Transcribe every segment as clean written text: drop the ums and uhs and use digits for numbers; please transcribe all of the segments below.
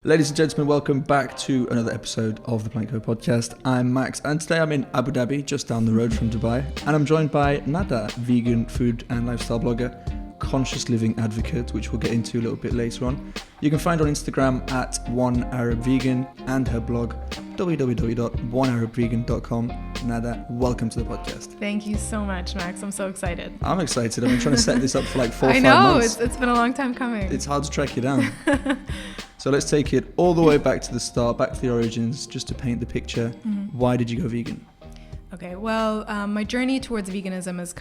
Ladies and gentlemen, welcome back to another episode of the Plank Co podcast. I'm Max, and today I'm in Abu Dhabi, just down the road from Dubai, and I'm joined by Nada, vegan food and lifestyle blogger, conscious living advocate, which we'll get into a little bit later on. You can find her on Instagram at OneArabVegan and her blog www.onearabvegan.com. Nada, welcome to the podcast. Thank you so much, Max. I'm so excited. I'm excited. I've been trying to set this up for like 4 or 5 I months. know, it's been a long time coming. It's hard to track you down. So let's take it all the way back to the start, back to the origins, just to paint the picture. Mm-hmm. Why did you go vegan? Okay, well, my journey towards veganism is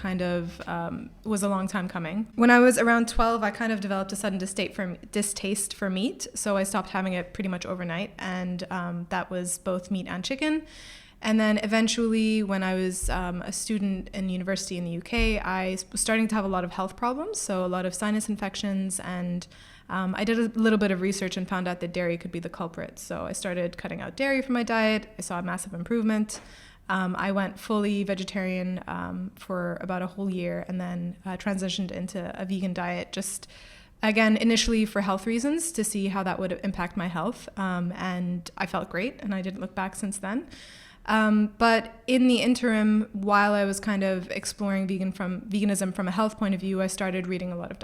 was a long time coming. When I was around 12, I kind of developed a sudden distaste for meat. So I stopped having it pretty much overnight. And that was both meat and chicken. And then eventually, when I was a student in university in the UK, I was starting to have a lot of health problems. So a lot of sinus infections, and I did a little bit of research and found out that dairy could be the culprit. So I started cutting out dairy from my diet. I saw a massive improvement. I went fully vegetarian for about a whole year, and then transitioned into a vegan diet, just again, initially for health reasons, to see how that would impact my health. And I felt great, and I didn't look back since then. But in the interim, while I was kind of exploring veganism from a health point of view, I started reading a lot of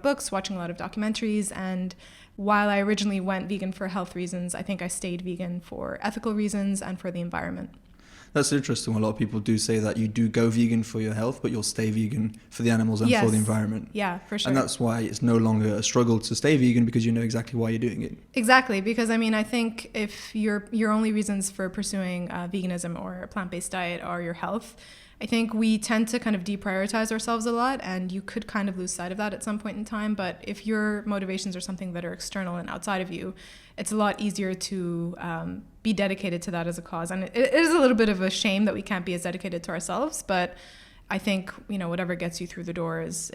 books, watching a lot of documentaries. And while I originally went vegan for health reasons, I think I stayed vegan for ethical reasons and for the environment. That's interesting. A lot of people do say that you do go vegan for your health, but you'll stay vegan for the animals and for the environment. Yeah, for sure. And that's why it's no longer a struggle to stay vegan, because you know exactly why you're doing it. Exactly, because I mean, I think if your only reasons for pursuing veganism or a plant-based diet are your health, I think we tend to kind of deprioritize ourselves a lot, and you could kind of lose sight of that at some point in time. But if your motivations are something that are external and outside of you, it's a lot easier to be dedicated to that as a cause. And it is a little bit of a shame that we can't be as dedicated to ourselves, but I think, you know, whatever gets you through the door is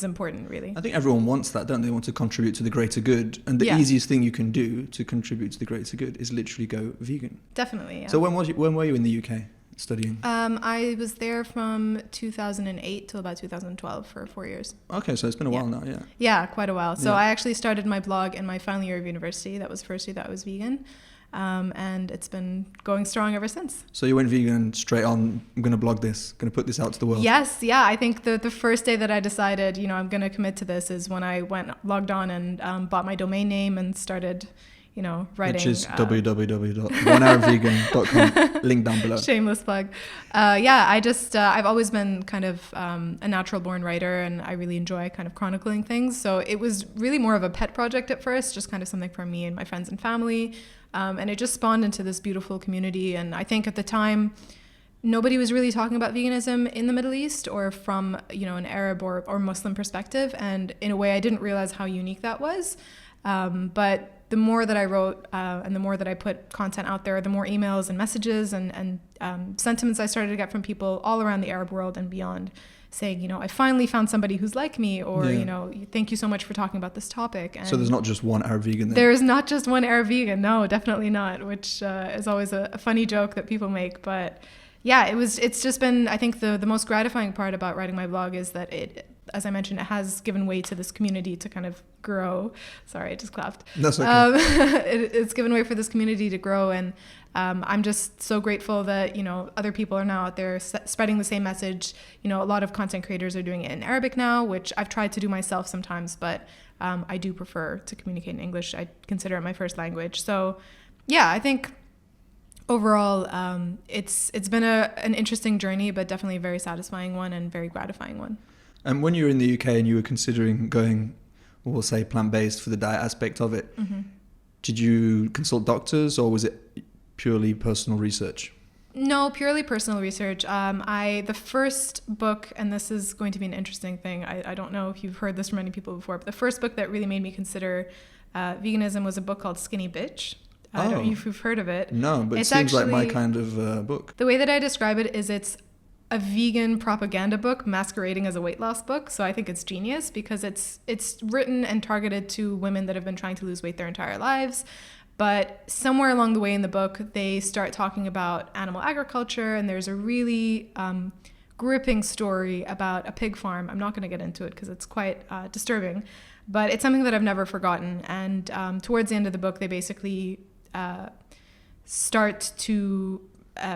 important, really. I think everyone wants that, don't they? They want to contribute to the greater good. And the easiest thing you can do to contribute to the greater good is literally go vegan. Definitely, yeah. So when were you in the UK studying? I was there from 2008 till about 2012 for 4 years. Okay, so it's been a while now, yeah. Yeah, quite a while. So I actually started my blog in my final year of university. That was the first year that I was vegan. And it's been going strong ever since. So you went vegan straight on, I'm going to blog this, going to put this out to the world. Yes, yeah. I think the first day that I decided, you know, I'm going to commit to this is when I logged on and bought my domain name and started, you know, writing. Which is www.onearabvegan.com. Link down below. Shameless plug. I've always been kind of a natural born writer, and I really enjoy kind of chronicling things. So it was really more of a pet project at first, just kind of something for me and my friends and family. And it just spawned into this beautiful community. And I think at the time, nobody was really talking about veganism in the Middle East or from, you know, an Arab or Muslim perspective. And in a way, I didn't realize how unique that was. But the more that I wrote and the more that I put content out there, the more emails and messages and sentiments I started to get from people all around the Arab world and beyond, saying, you know, I finally found somebody who's like me, or, you know, thank you so much for talking about this topic. And so there's not just one Arab vegan then? There is not just one Arab vegan. No, definitely not, which is always a funny joke that people make. But yeah, it's just been, I think the most gratifying part about writing my blog is that it, as I mentioned, it has given way to this community to kind of grow. Sorry, I just clapped. That's okay. It's given way for this community to grow, and I'm just so grateful that, you know, other people are now out there spreading the same message. You know, a lot of content creators are doing it in Arabic now, which I've tried to do myself sometimes, but I do prefer to communicate in English. I consider it my first language. So yeah, I think overall, it's been an interesting journey, but definitely a very satisfying one and very gratifying one. And when you were in the UK and you were considering going, we'll say, plant-based for the diet aspect of it, did you consult doctors, or was it purely personal research? No, purely personal research. The first book, and this is going to be an interesting thing, I don't know if you've heard this from many people before, but the first book that really made me consider veganism was a book called Skinny Bitch. I don't know if you've heard of it. No, but it seems like my kind of book. The way that I describe it is it's a vegan propaganda book masquerading as a weight loss book. So I think it's genius because it's written and targeted to women that have been trying to lose weight their entire lives. But somewhere along the way in the book, they start talking about animal agriculture, and there's a really gripping story about a pig farm. I'm not going to get into it because it's quite disturbing, but it's something that I've never forgotten. And towards the end of the book, they basically start to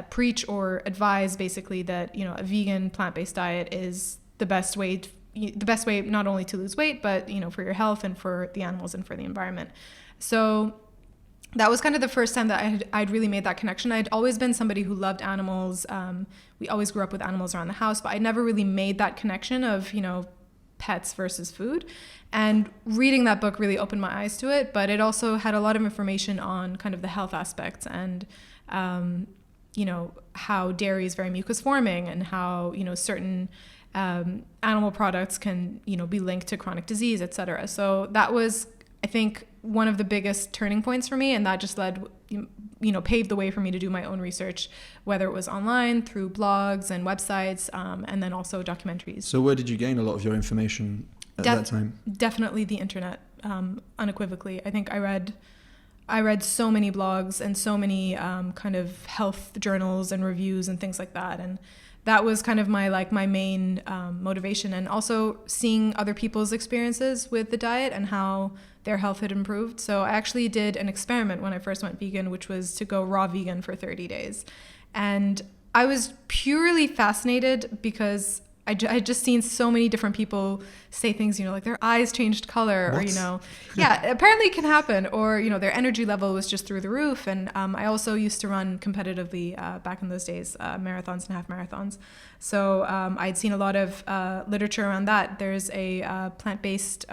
preach or advise basically that, you know, a vegan plant-based diet is the best way not only to lose weight, but, you know, for your health and for the animals and for the environment. So that was kind of the first time that I'd really made that connection. I'd always been somebody who loved animals. We always grew up with animals around the house, but I never really made that connection of, you know, pets versus food. And reading that book really opened my eyes to it, but it also had a lot of information on kind of the health aspects and, you know, how dairy is very mucus forming and how, you know, certain animal products can, you know, be linked to chronic disease, etc. So that was, I think, one of the biggest turning points for me, and that just led, you know, paved the way for me to do my own research, whether it was online, through blogs and websites, and then also documentaries. So where did you gain a lot of your information at that time? Definitely the internet, unequivocally. I think I read so many blogs and so many kind of health journals and reviews and things like that, and that was kind of my main motivation, and also seeing other people's experiences with the diet and how their health had improved. So I actually did an experiment when I first went vegan, which was to go raw vegan for 30 days. And I was purely fascinated because I had just seen so many different people say things, you know, like their eyes changed color, What? or, you know, yeah, apparently it can happen, or, you know, their energy level was just through the roof. And I also used to run competitively back in those days, marathons and half marathons. So I'd seen a lot of literature around that. There's a plant-based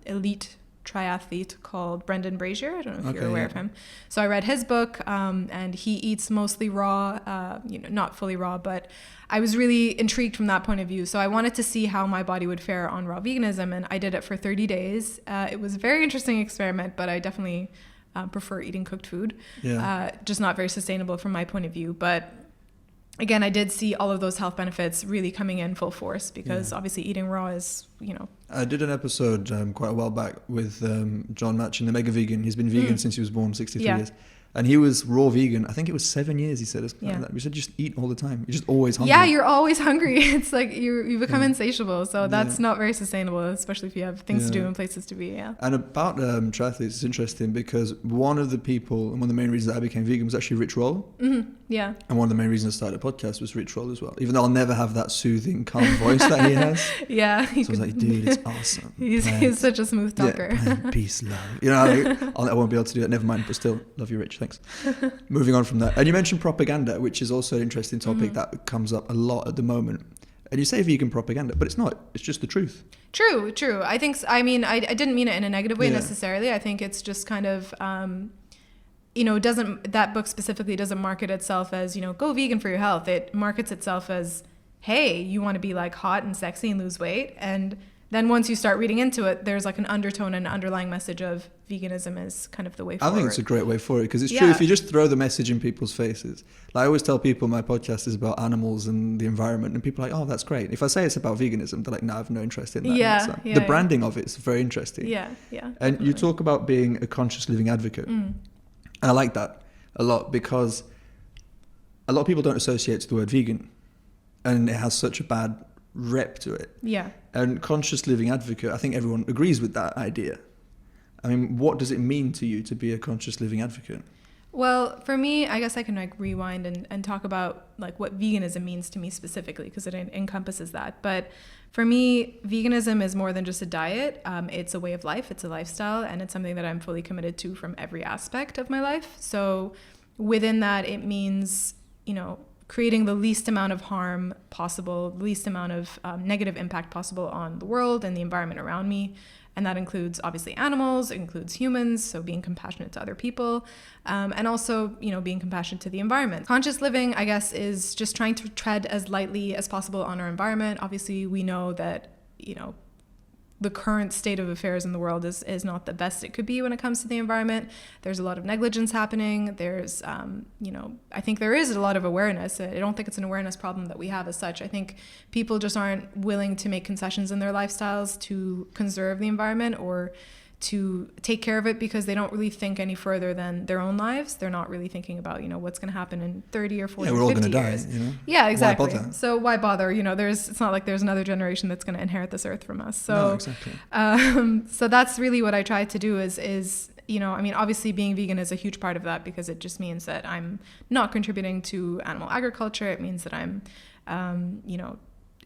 elite triathlete called Brazier. I don't know if you're aware of him. So I read his book, and he eats mostly raw, you know, not fully raw, but I was really intrigued from that point of view. So I wanted to see how my body would fare on raw veganism, and I did it for 30 days. It was a very interesting experiment, but I definitely prefer eating cooked food. Yeah. Just not very sustainable from my point of view. But again, I did see all of those health benefits really coming in full force because obviously eating raw is, you know. I did an episode quite a while back with John Matchin, the Mega Vegan. He's been vegan since he was born, 63 years. And he was raw vegan. I think it was 7 years, he said. Like that. We said just eat all the time. You're just always hungry. Yeah, you're always hungry. It's like you become insatiable. So that's not very sustainable, especially if you have things to do and places to be. Yeah. And about triathletes, it's interesting because one of the people, and one of the main reasons that I became vegan was actually Rich Roll. Mm-hmm. Yeah. And one of the main reasons I started a podcast was Rich Roll as well. Even though I'll never have that soothing, calm voice that he has. Yeah. So I was like, dude, it's awesome. He's such a smooth talker. Yeah, peace, love. You know, I won't be able to do that. Never mind. But still, love you, Rich. Thanks. Moving on from that. And you mentioned propaganda, which is also an interesting topic that comes up a lot at the moment. And you say vegan propaganda, but it's not. It's just the truth. True. I think, I mean, I didn't mean it in a negative way necessarily. I think it's just kind of, you know, that book specifically doesn't market itself as, you know, go vegan for your health. It markets itself as, hey, you want to be like hot and sexy and lose weight. And then once you start reading into it, there's like an undertone and underlying message of veganism is kind of the way forward. I think it's a great way forward because it's true if you just throw the message in people's faces. Like I always tell people my podcast is about animals and the environment, and people are like, oh, that's great. If I say it's about veganism, they're like, no, I have no interest in that. The branding of it is very interesting. Yeah. And definitely. you talk about being a conscious living advocate. And I like that a lot because a lot of people don't associate the word vegan, and it has such a bad rep to it. Yeah. And conscious living advocate, I think everyone agrees with that idea. I mean, what does it mean to you to be a conscious living advocate? Well, for me, I guess I can like rewind and talk about like what veganism means to me specifically because it encompasses that. But for me, veganism is more than just a diet. It's a way of life. It's a lifestyle, and it's something that I'm fully committed to from every aspect of my life. So within that, it means, you know, creating the least amount of harm possible, the least amount of negative impact possible on the world and the environment around me. And that includes obviously animals, it includes humans, so being compassionate to other people, and also, you know, being compassionate to the environment. Conscious living, I guess, is just trying to tread as lightly as possible on our environment. Obviously, we know that, you know, the current state of affairs in the world is not the best it could be when it comes to the environment. There's a lot of negligence happening. There's, you know, I think there is a lot of awareness. I don't think it's an awareness problem that we have as such. I think people just aren't willing to make concessions in their lifestyles to conserve the environment or to take care of it because they don't really think any further than their own lives. They're not really thinking about, what's going to happen in 30 or 40 we're or all 50 going to years. die, Yeah, exactly. Why bother? So why bother? It's not like there's another generation that's going to inherit this earth from us. So, no, exactly. So that's really what I try to do is obviously being vegan is a huge part of that because it just means that I'm not contributing to animal agriculture. It means that I'm,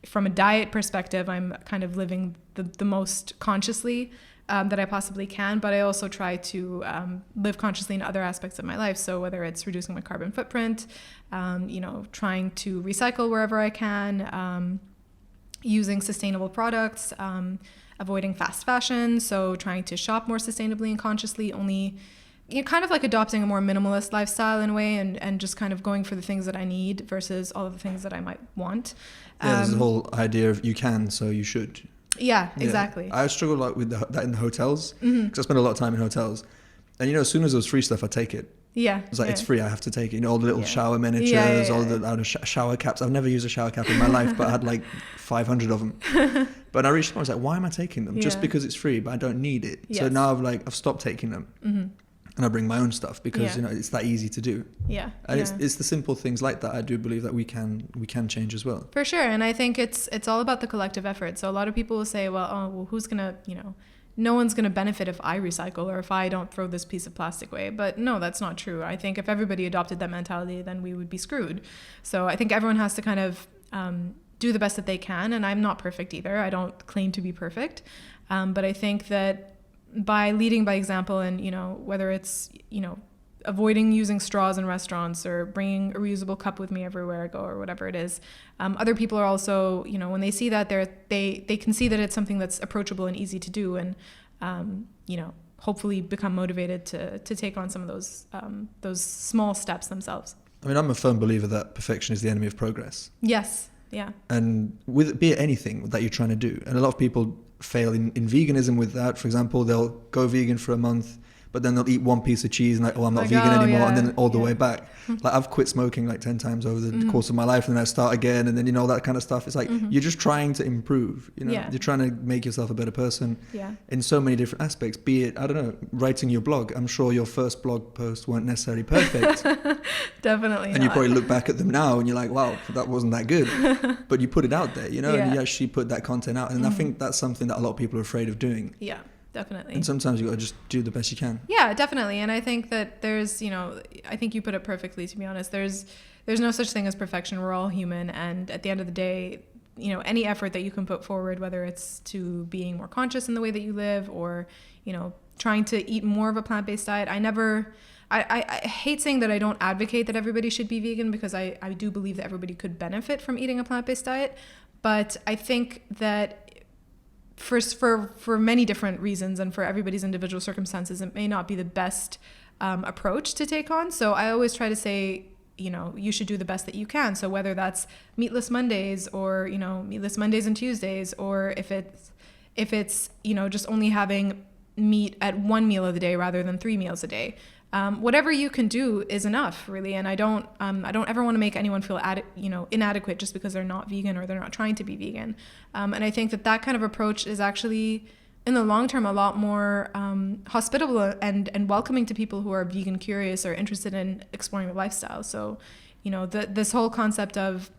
from a diet perspective, I'm kind of living the most consciously that I possibly can, but I also try to live consciously in other aspects of my life. So whether it's reducing my carbon footprint, trying to recycle wherever I can, using sustainable products, avoiding fast fashion, so trying to shop more sustainably and consciously, only kind of like adopting a more minimalist lifestyle in a way, and just kind of going for the things that I need versus all of the things that I might want. There's the whole idea of you can, so you should. Yeah, exactly. I struggle a lot with that in the hotels because I spend a lot of time in hotels, and as soon as there's free stuff, I take it. Yeah, it's like it's free. I have to take it. All the little shower miniatures, all the shower caps. I've never used a shower cap in my life, but I had like 500 of them. But I reached a point, I was like, why am I taking them? Just because it's free, but I don't need it. Yes. So now I've stopped taking them. And I bring my own stuff because it's that easy to do. Yeah, and it's the simple things like that. I do believe that we can change as well. For sure, and I think it's all about the collective effort. So a lot of people will say, well, who's gonna, no one's gonna benefit if I recycle or if I don't throw this piece of plastic away. But no, that's not true. I think if everybody adopted that mentality, then we would be screwed. So I think everyone has to kind of do the best that they can. And I'm not perfect either. I don't claim to be perfect, but I think that by leading by example and, whether it's, avoiding using straws in restaurants or bringing a reusable cup with me everywhere I go or whatever it is, other people are also, when they see that, they can see that it's something that's approachable and easy to do and, hopefully become motivated to take on some of those small steps themselves. I mean, I'm a firm believer that perfection is the enemy of progress. Yes. Yeah. And be it anything that you're trying to do. And a lot of people fail in veganism with that. For example, they'll go vegan for a month, but then they'll eat one piece of cheese and I'm not vegan anymore. And then all the way back. Like I've quit smoking like 10 times over the course of my life, and then I start again, and then that kind of stuff. It's like you're just trying to improve, you're trying to make yourself a better person in so many different aspects, be it, I don't know, writing your blog. I'm sure your first blog posts weren't necessarily perfect. Definitely and you probably look back at them now and you're like, wow, that wasn't that good. But you put it out there, and you actually put that content out. And I think that's something that a lot of people are afraid of doing. Yeah. Definitely. And sometimes you got to just do the best you can. Yeah, definitely. And I think that there's, I think you put it perfectly, to be honest. There's no such thing as perfection. We're all human. And at the end of the day, any effort that you can put forward, whether it's to being more conscious in the way that you live or, trying to eat more of a plant-based diet. I hate saying that I don't advocate that everybody should be vegan because I do believe that everybody could benefit from eating a plant-based diet. But I think that for many different reasons and for everybody's individual circumstances, it may not be the best approach to take on. So I always try to say, you should do the best that you can. So whether that's meatless Mondays or, meatless Mondays and Tuesdays, or if it's, just only having meat at one meal of the day rather than 3 meals a day. Whatever you can do is enough, really. And I don't ever want to make anyone feel inadequate just because they're not vegan or they're not trying to be vegan. And I think that kind of approach is actually, in the long term, a lot more hospitable and welcoming to people who are vegan curious or interested in exploring the lifestyle. So, this whole concept of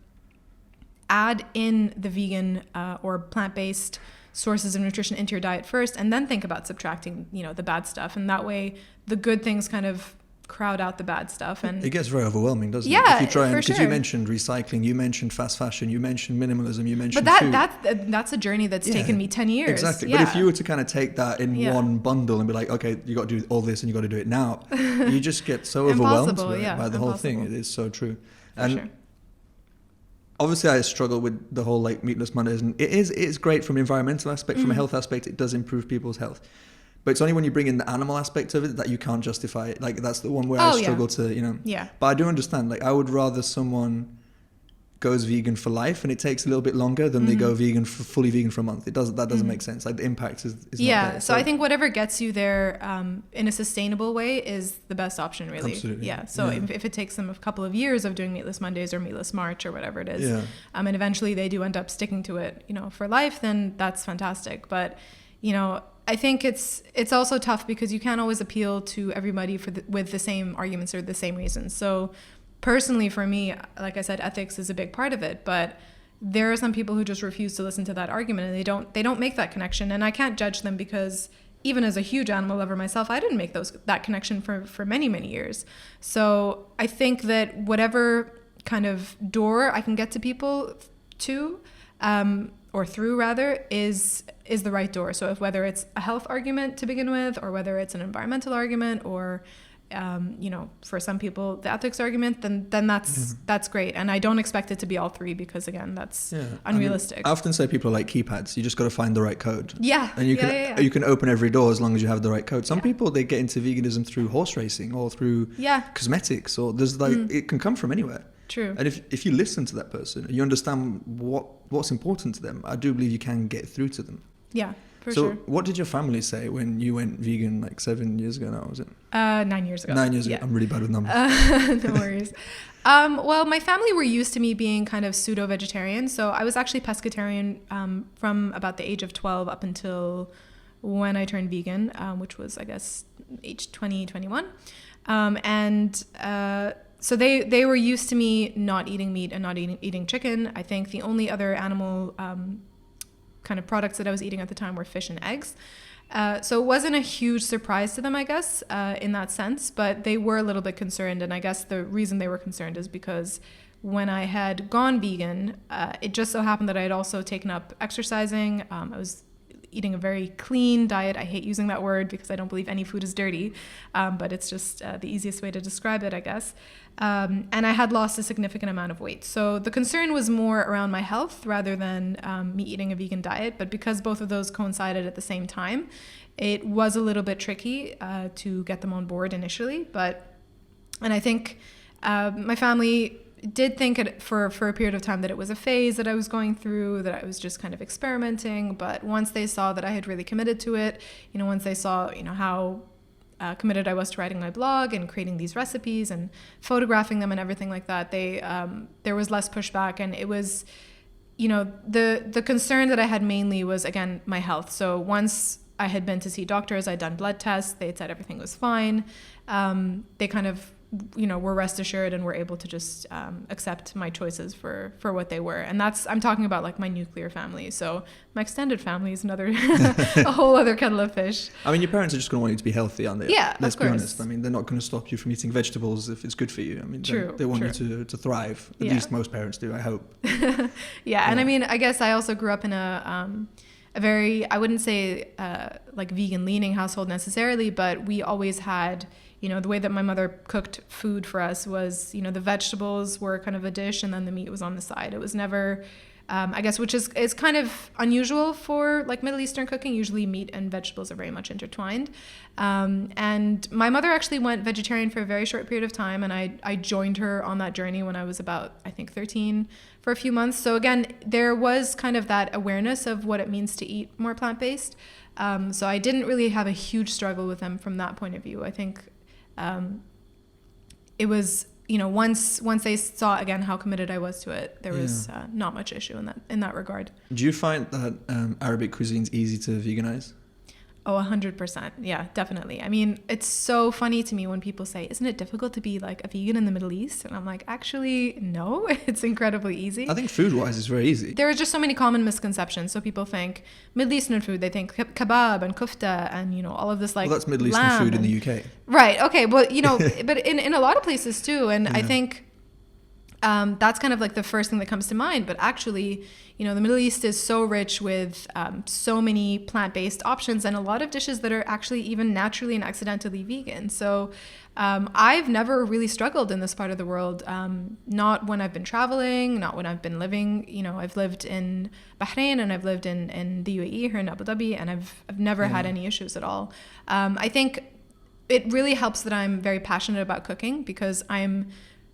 add in the vegan or plant-based sources of nutrition into your diet first, and then think about subtracting, the bad stuff. And that way the good things kind of crowd out the bad stuff. And it gets very overwhelming, doesn't it? Yeah, if you try and, because you mentioned recycling, you mentioned fast fashion, you mentioned minimalism, you mentioned food. But that's a journey that's taken me 10 years. Exactly. But if you were to kind of take that in one bundle and be like, okay, you got to do all this and you got to do it now, you just get so overwhelmed by the whole thing. It is so true. Obviously, I struggle with the whole meatless Mondays, and it is great from an environmental aspect, from a health aspect. It does improve people's health, but it's only when you bring in the animal aspect of it that you can't justify it. That's the one where I struggle to, Yeah. But I do understand. I would rather someone goes vegan for life and it takes a little bit longer than they go fully vegan for a month. That doesn't make sense. The impact is not there. So I think whatever gets you there in a sustainable way is the best option, really. Absolutely. Yeah. So if it takes them a couple of years of doing meatless Mondays or meatless March or whatever it is, and eventually they do end up sticking to it, for life, then that's fantastic. But I think it's also tough because you can't always appeal to everybody with the same arguments or the same reasons. So personally for me, like I said, ethics is a big part of it, but there are some people who just refuse to listen to that argument, and they don't make that connection. And I can't judge them because even as a huge animal lover myself, I didn't make that connection for many, many years. So I think that whatever kind of door I can get to people to, or through rather, is the right door. So whether it's a health argument to begin with, or whether it's an environmental argument, or for some people the ethics argument, then that's great. And I don't expect it to be all three because again, that's unrealistic. I often say people are like keypads. You just got to find the right code. Yeah. And you can open every door as long as you have the right code. Some people, they get into veganism through horse racing or through cosmetics, or there's it can come from anywhere. True. And if you listen to that person, you understand what's important to them, I do believe you can get through to them. Yeah, for sure. So what did your family say when you went vegan like 7 years ago now, was it? 9 years ago. 9 years ago. I'm really bad with numbers. No worries. Well, my family were used to me being kind of pseudo-vegetarian. So I was actually pescatarian from about the age of 12 up until when I turned vegan, which was, I guess, age 20, 21. So they were used to me not eating meat and not eating chicken. I think the only other animal kind of products that I was eating at the time were fish and eggs. So it wasn't a huge surprise to them, I guess, in that sense, but they were a little bit concerned. And I guess the reason they were concerned is because when I had gone vegan, it just so happened that I had also taken up exercising. I was eating a very clean diet. I hate using that word because I don't believe any food is dirty, but it's just the easiest way to describe it, I guess. And I had lost a significant amount of weight. So the concern was more around my health rather than me eating a vegan diet. But because both of those coincided at the same time, it was a little bit tricky to get them on board initially. And I think my family did think for a period of time that it was a phase that I was going through, that I was just kind of experimenting. But once they saw that I had really committed to it, once they saw, how committed I was to writing my blog and creating these recipes and photographing them and everything like that, there was less pushback. And it was, the concern that I had mainly was, again, my health. So once I had been to see doctors, I'd done blood tests, they had said everything was fine. They kind of were rest assured and were able to just accept my choices for what they were. And I'm talking about like my nuclear family. So my extended family is another, a whole other kettle of fish. I mean, your parents are just going to want you to be healthy, aren't they? Yeah, Let's of course. be honest. I mean, they're not going to stop you from eating vegetables if it's good for you. I mean, they want you to thrive. At least most parents do, I hope. Yeah. And I mean, I guess I also grew up in a very, I wouldn't say like vegan leaning household necessarily, but we always had, the way that my mother cooked food for us was, the vegetables were kind of a dish and then the meat was on the side. It was never, I guess, which is kind of unusual for like Middle Eastern cooking. Usually meat and vegetables are very much intertwined. And my mother actually went vegetarian for a very short period of time. And I joined her on that journey when I was about, I think, 13 for a few months. So again, there was kind of that awareness of what it means to eat more plant-based. So I didn't really have a huge struggle with them from that point of view. I think it was, once they saw again how committed I was to it, there was not much issue in that regard. Do you find that Arabic cuisine is easy to veganize? Oh, 100%. Yeah, definitely. I mean, it's so funny to me when people say, isn't it difficult to be like a vegan in the Middle East? And I'm like, actually, no, it's incredibly easy. I think food-wise it's very easy. There are just so many common misconceptions. So people think Middle Eastern food, they think kebab and kufta and, all of this like well, that's Middle Eastern food in the UK. Right. Okay. Well, but in a lot of places too. And I think that's kind of like the first thing that comes to mind. But actually, the Middle East is so rich with so many plant-based options and a lot of dishes that are actually even naturally and accidentally vegan. So I've never really struggled in this part of the world. Not when I've been traveling, not when I've been living. I've lived in Bahrain and I've lived in the UAE here in Abu Dhabi, and I've never had any issues at all. I think it really helps that I'm very passionate about cooking because I'm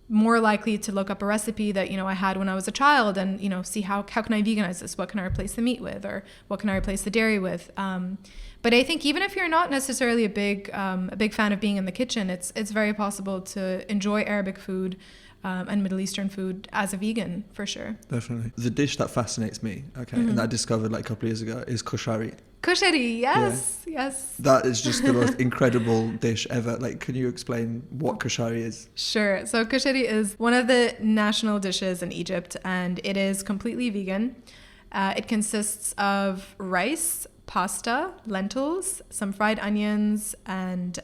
more likely to look up a recipe that, I had when I was a child and, see how can I veganize this? What can I replace the meat with? Or what can I replace the dairy with? But I think even if you're not necessarily a big fan of being in the kitchen, it's very possible to enjoy Arabic food and Middle Eastern food as a vegan, for sure. Definitely. The dish that fascinates me, and that I discovered like a couple of years ago, is koshari. Cochiti, yes, yes. That is just the most incredible dish ever. Like, can you explain what koshari is? Sure. So kochiti is one of the national dishes in Egypt, and it is completely vegan. It consists of rice, pasta, lentils, some fried onions, and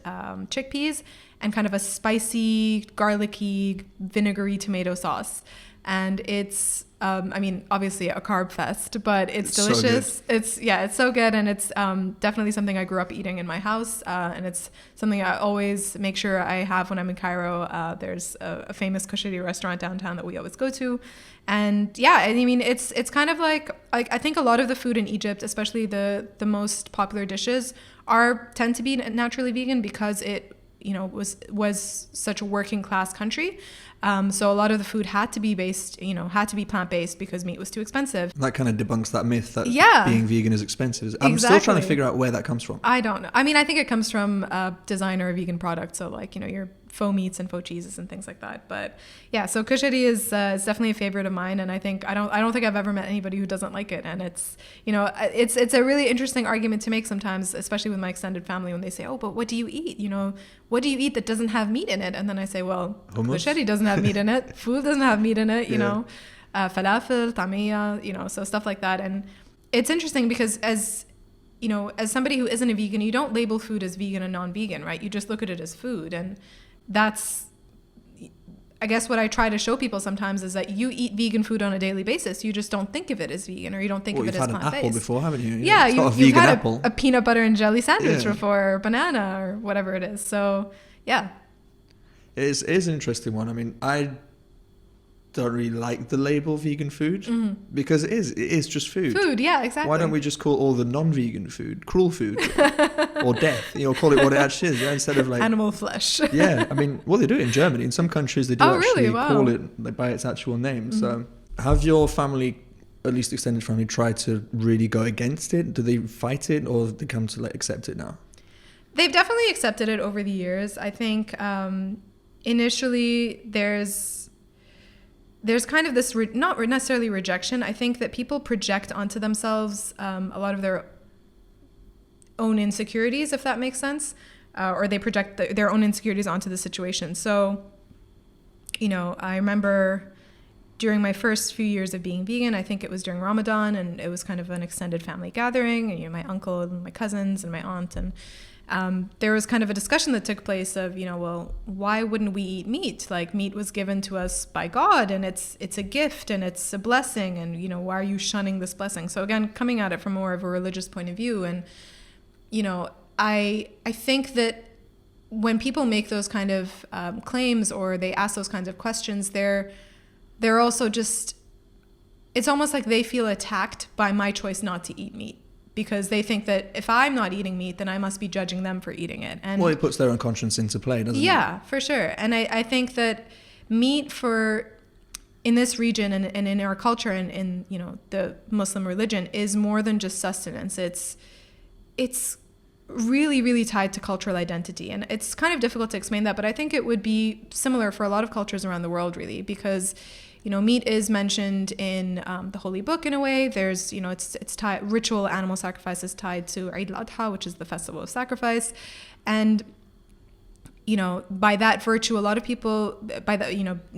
chickpeas, and kind of a spicy, garlicky, vinegary tomato sauce. And it's, obviously a carb fest, but it's delicious. So It's so good. And it's definitely something I grew up eating in my house. And it's something I always make sure I have when I'm in Cairo. There's a famous koshiti restaurant downtown that we always go to. And yeah, I mean, it's kind of like I think a lot of the food in Egypt, especially the most popular dishes, tend to be naturally vegan because it, was such a working class country. So a lot of the food had to be plant-based because meat was too expensive. That kind of debunks that myth that being vegan is expensive. I'm still trying to figure out where that comes from. I don't know. I mean, I think it comes from a designer of vegan products. So like, your faux meats and faux cheeses and things like that. But yeah, so kochiti is definitely a favorite of mine. And I don't think I've ever met anybody who doesn't like it. And it's, it's a really interesting argument to make sometimes, especially with my extended family, when they say, oh, but what do you eat? What do you eat that doesn't have meat in it? And then I say, well, kochiti doesn't have meat in it. Food doesn't have meat in it, falafel, tamia, so stuff like that. And it's interesting because as somebody who isn't a vegan, you don't label food as vegan and non-vegan, right? You just look at it as food. And that's, I guess, what I try to show people sometimes is that you eat vegan food on a daily basis. You just don't think of it as vegan, or you don't think of it as plant-based. You've had an apple before, haven't you? Yeah, you've had a peanut butter and jelly sandwich before, or banana, or whatever it is. So, yeah. It is an interesting one. I mean, I don't really like the label vegan food because it is just food. Food, yeah, exactly. Why don't we just call all the non-vegan food cruel food or death? Call it what it actually is, instead of like animal flesh. Yeah, I mean, well, they do it in Germany. In some countries, they do call it by its actual name. So, have your family, at least extended family, tried to really go against it? Do they fight it, or have they come to accept it now? They've definitely accepted it over the years. I think initially there's kind of this, not necessarily rejection. I think that people project onto themselves a lot of their own insecurities, if that makes sense, or they project their own insecurities onto the situation. So, I remember during my first few years of being vegan, I think it was during Ramadan, and it was kind of an extended family gathering, and my uncle and my cousins and my aunt, and there was kind of a discussion that took place of, well, why wouldn't we eat meat? Like, meat was given to us by God, and it's a gift, and it's a blessing, and why are you shunning this blessing? So again, coming at it from more of a religious point of view, and I think that when people make those kind of claims, or they ask those kinds of questions, they're also just, it's almost like they feel attacked by my choice not to eat meat, because they think that if I'm not eating meat, then I must be judging them for eating it. And well, it puts their own conscience into play, doesn't it? Yeah, for sure. And I think that meat in this region and in our culture and in the Muslim religion is more than just sustenance. It's really, really tied to cultural identity. And it's kind of difficult to explain that, but I think it would be similar for a lot of cultures around the world, really, because meat is mentioned in the Holy Book in a way. There's, it's tied, ritual animal sacrifice is tied to Eid al-Adha, which is the festival of sacrifice. And, by that virtue, a lot of people,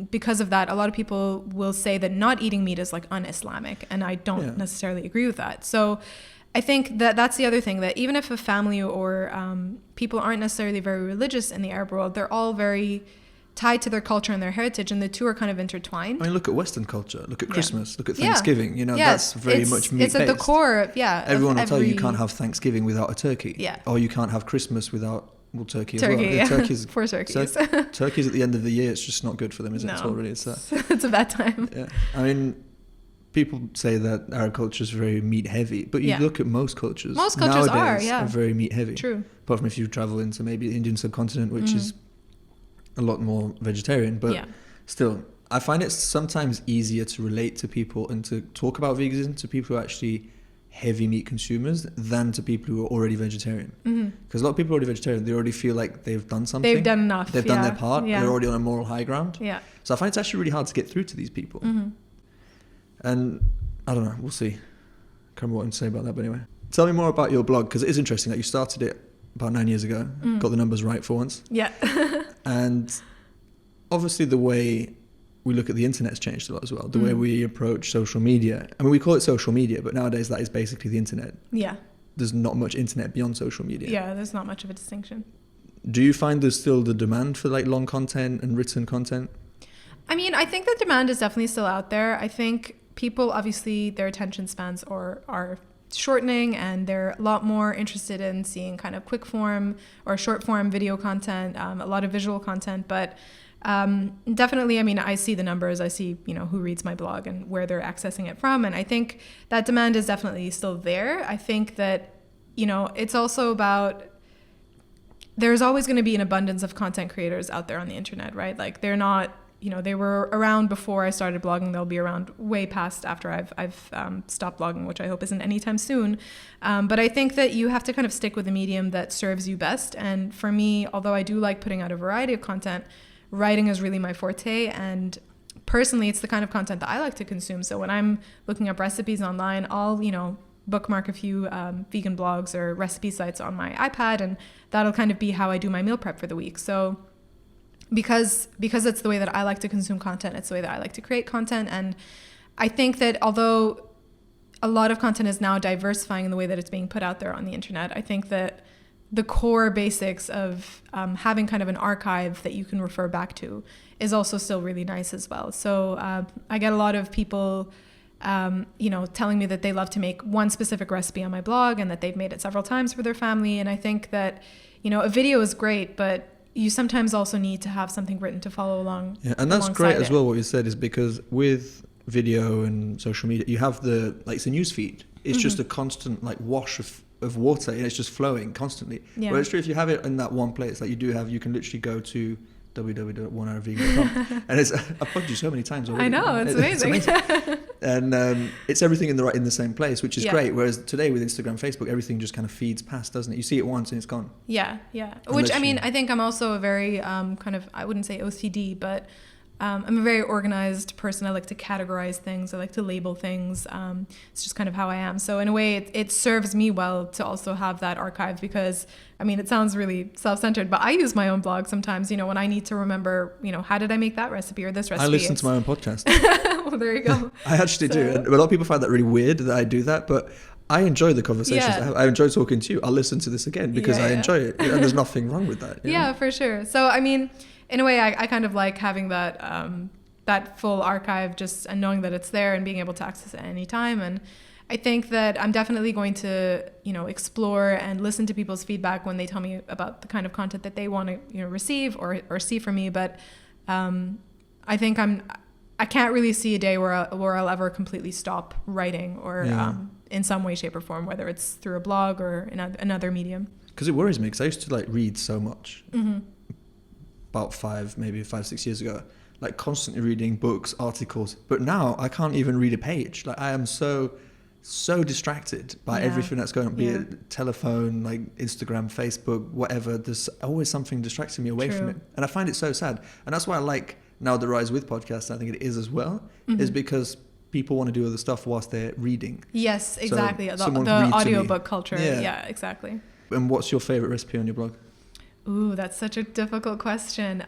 because of that, a lot of people will say that not eating meat is like un-Islamic. And I don't necessarily agree with that. So I think that that's the other thing, that even if a family or people aren't necessarily very religious in the Arab world, they're all very tied to their culture and their heritage, and the two are kind of intertwined. I mean, look at Western culture. Look at Christmas. Look at Thanksgiving. That's very much meat-based. It's at the core of, Everyone will tell you can't have Thanksgiving without a turkey. Yeah. Or you can't have Christmas without, turkey as well. Yeah. Turkeys, 4 turkeys. Turkeys at the end of the year, it's just not good for them, is it? It's already, it's a bad time. Yeah. I mean, people say that Arab culture is very meat-heavy, but you look at most cultures. Most cultures nowadays are very meat-heavy. True. Apart from if you travel into maybe the Indian subcontinent, which is a lot more vegetarian, but still, I find it sometimes easier to relate to people and to talk about veganism to people who are actually heavy meat consumers than to people who are already vegetarian. Because a lot of people are already vegetarian, they already feel like they've done something. They've done enough. They've done their part. They're already on a moral high ground. Yeah. So I find it's actually really hard to get through to these people. And I don't know, we'll see. I can't remember what I'm saying about that, but anyway. Tell me more about your blog, because it is interesting that you started it about 9 years ago, got the numbers right for once. Yeah. And obviously the way we look at the internet has changed a lot as well. The way we approach social media. I mean, we call it social media, but nowadays that is basically the internet. Yeah. There's not much internet beyond social media. Yeah, there's not much of a distinction. Do you find there's still the demand for like long content and written content? I mean, I think the demand is definitely still out there. I think people, obviously, their attention spans are shortening, and they're a lot more interested in seeing kind of quick form or short form video content, a lot of visual content. But definitely, I mean, I see the numbers, I see, who reads my blog and where they're accessing it from. And I think that demand is definitely still there. I think that, it's also about, there's always going to be an abundance of content creators out there on the internet, right? Like they're not, they were around before I started blogging. They'll be around way past after I've stopped blogging, which I hope isn't anytime soon. But I think that you have to kind of stick with the medium that serves you best. And for me, although I do like putting out a variety of content, writing is really my forte. And personally, it's the kind of content that I like to consume. So when I'm looking up recipes online, I'll, bookmark a few vegan blogs or recipe sites on my iPad, and that'll kind of be how I do my meal prep for the week. So because it's the way that I like to consume content, it's the way that I like to create content. And I think that although a lot of content is now diversifying in the way that it's being put out there on the internet, I think that the core basics of having kind of an archive that you can refer back to is also still really nice as well. So I get a lot of people telling me that they love to make one specific recipe on my blog and that they've made it several times for their family. And I think that, a video is great, but you sometimes also need to have something written to follow along. Yeah, and that's great as well. What you said is because with video and social media, you have it's a news feed. It's just a constant wash of water, and it's just flowing constantly. Yeah. Whereas if you have it in that one place, you can literally go to www.onehourvegan.com and I've plugged you so many times already. I know, it's amazing. And it's everything in the same place, which is great. Whereas today with Instagram, Facebook, everything just kind of feeds past, doesn't it? You see it once and it's gone. Yeah. Which I think I'm also a very I wouldn't say OCD, but I'm a very organized person. I like to categorize things. I like to label things. It's just kind of how I am. So in a way, it serves me well to also have that archive because, it sounds really self-centered, but I use my own blog sometimes, when I need to remember, how did I make that recipe or this recipe? I listen to my own podcast. Well, there you go. I actually do. And a lot of people find that really weird that I do that, but I enjoy the conversations. Yeah. I enjoy talking to you. I'll listen to this again because I enjoy it. And there's nothing wrong with that. Yeah, for sure. So, in a way, I kind of like having that full archive and knowing that it's there and being able to access it at any time. And I think that I'm definitely going to, explore and listen to people's feedback when they tell me about the kind of content that they want to, receive or see from me. But I think I can't really see a day where I'll ever completely stop writing or in some way, shape, or form, whether it's through a blog or another medium. Because it worries me, because I used to read so much. Mm-hmm. About 5-6 years ago, constantly reading books, articles, but now I can't even read a page. I am so distracted by everything that's going on, be it telephone, Instagram, Facebook, whatever. There's always something distracting me away from it, and I find it so sad. And that's why I like now the rise with podcasts. I think it is as well, is because people want to do other stuff whilst they're reading. Yes, exactly. So the audiobook culture. Yeah, exactly. And what's your favorite recipe on your blog? Ooh, that's such a difficult question.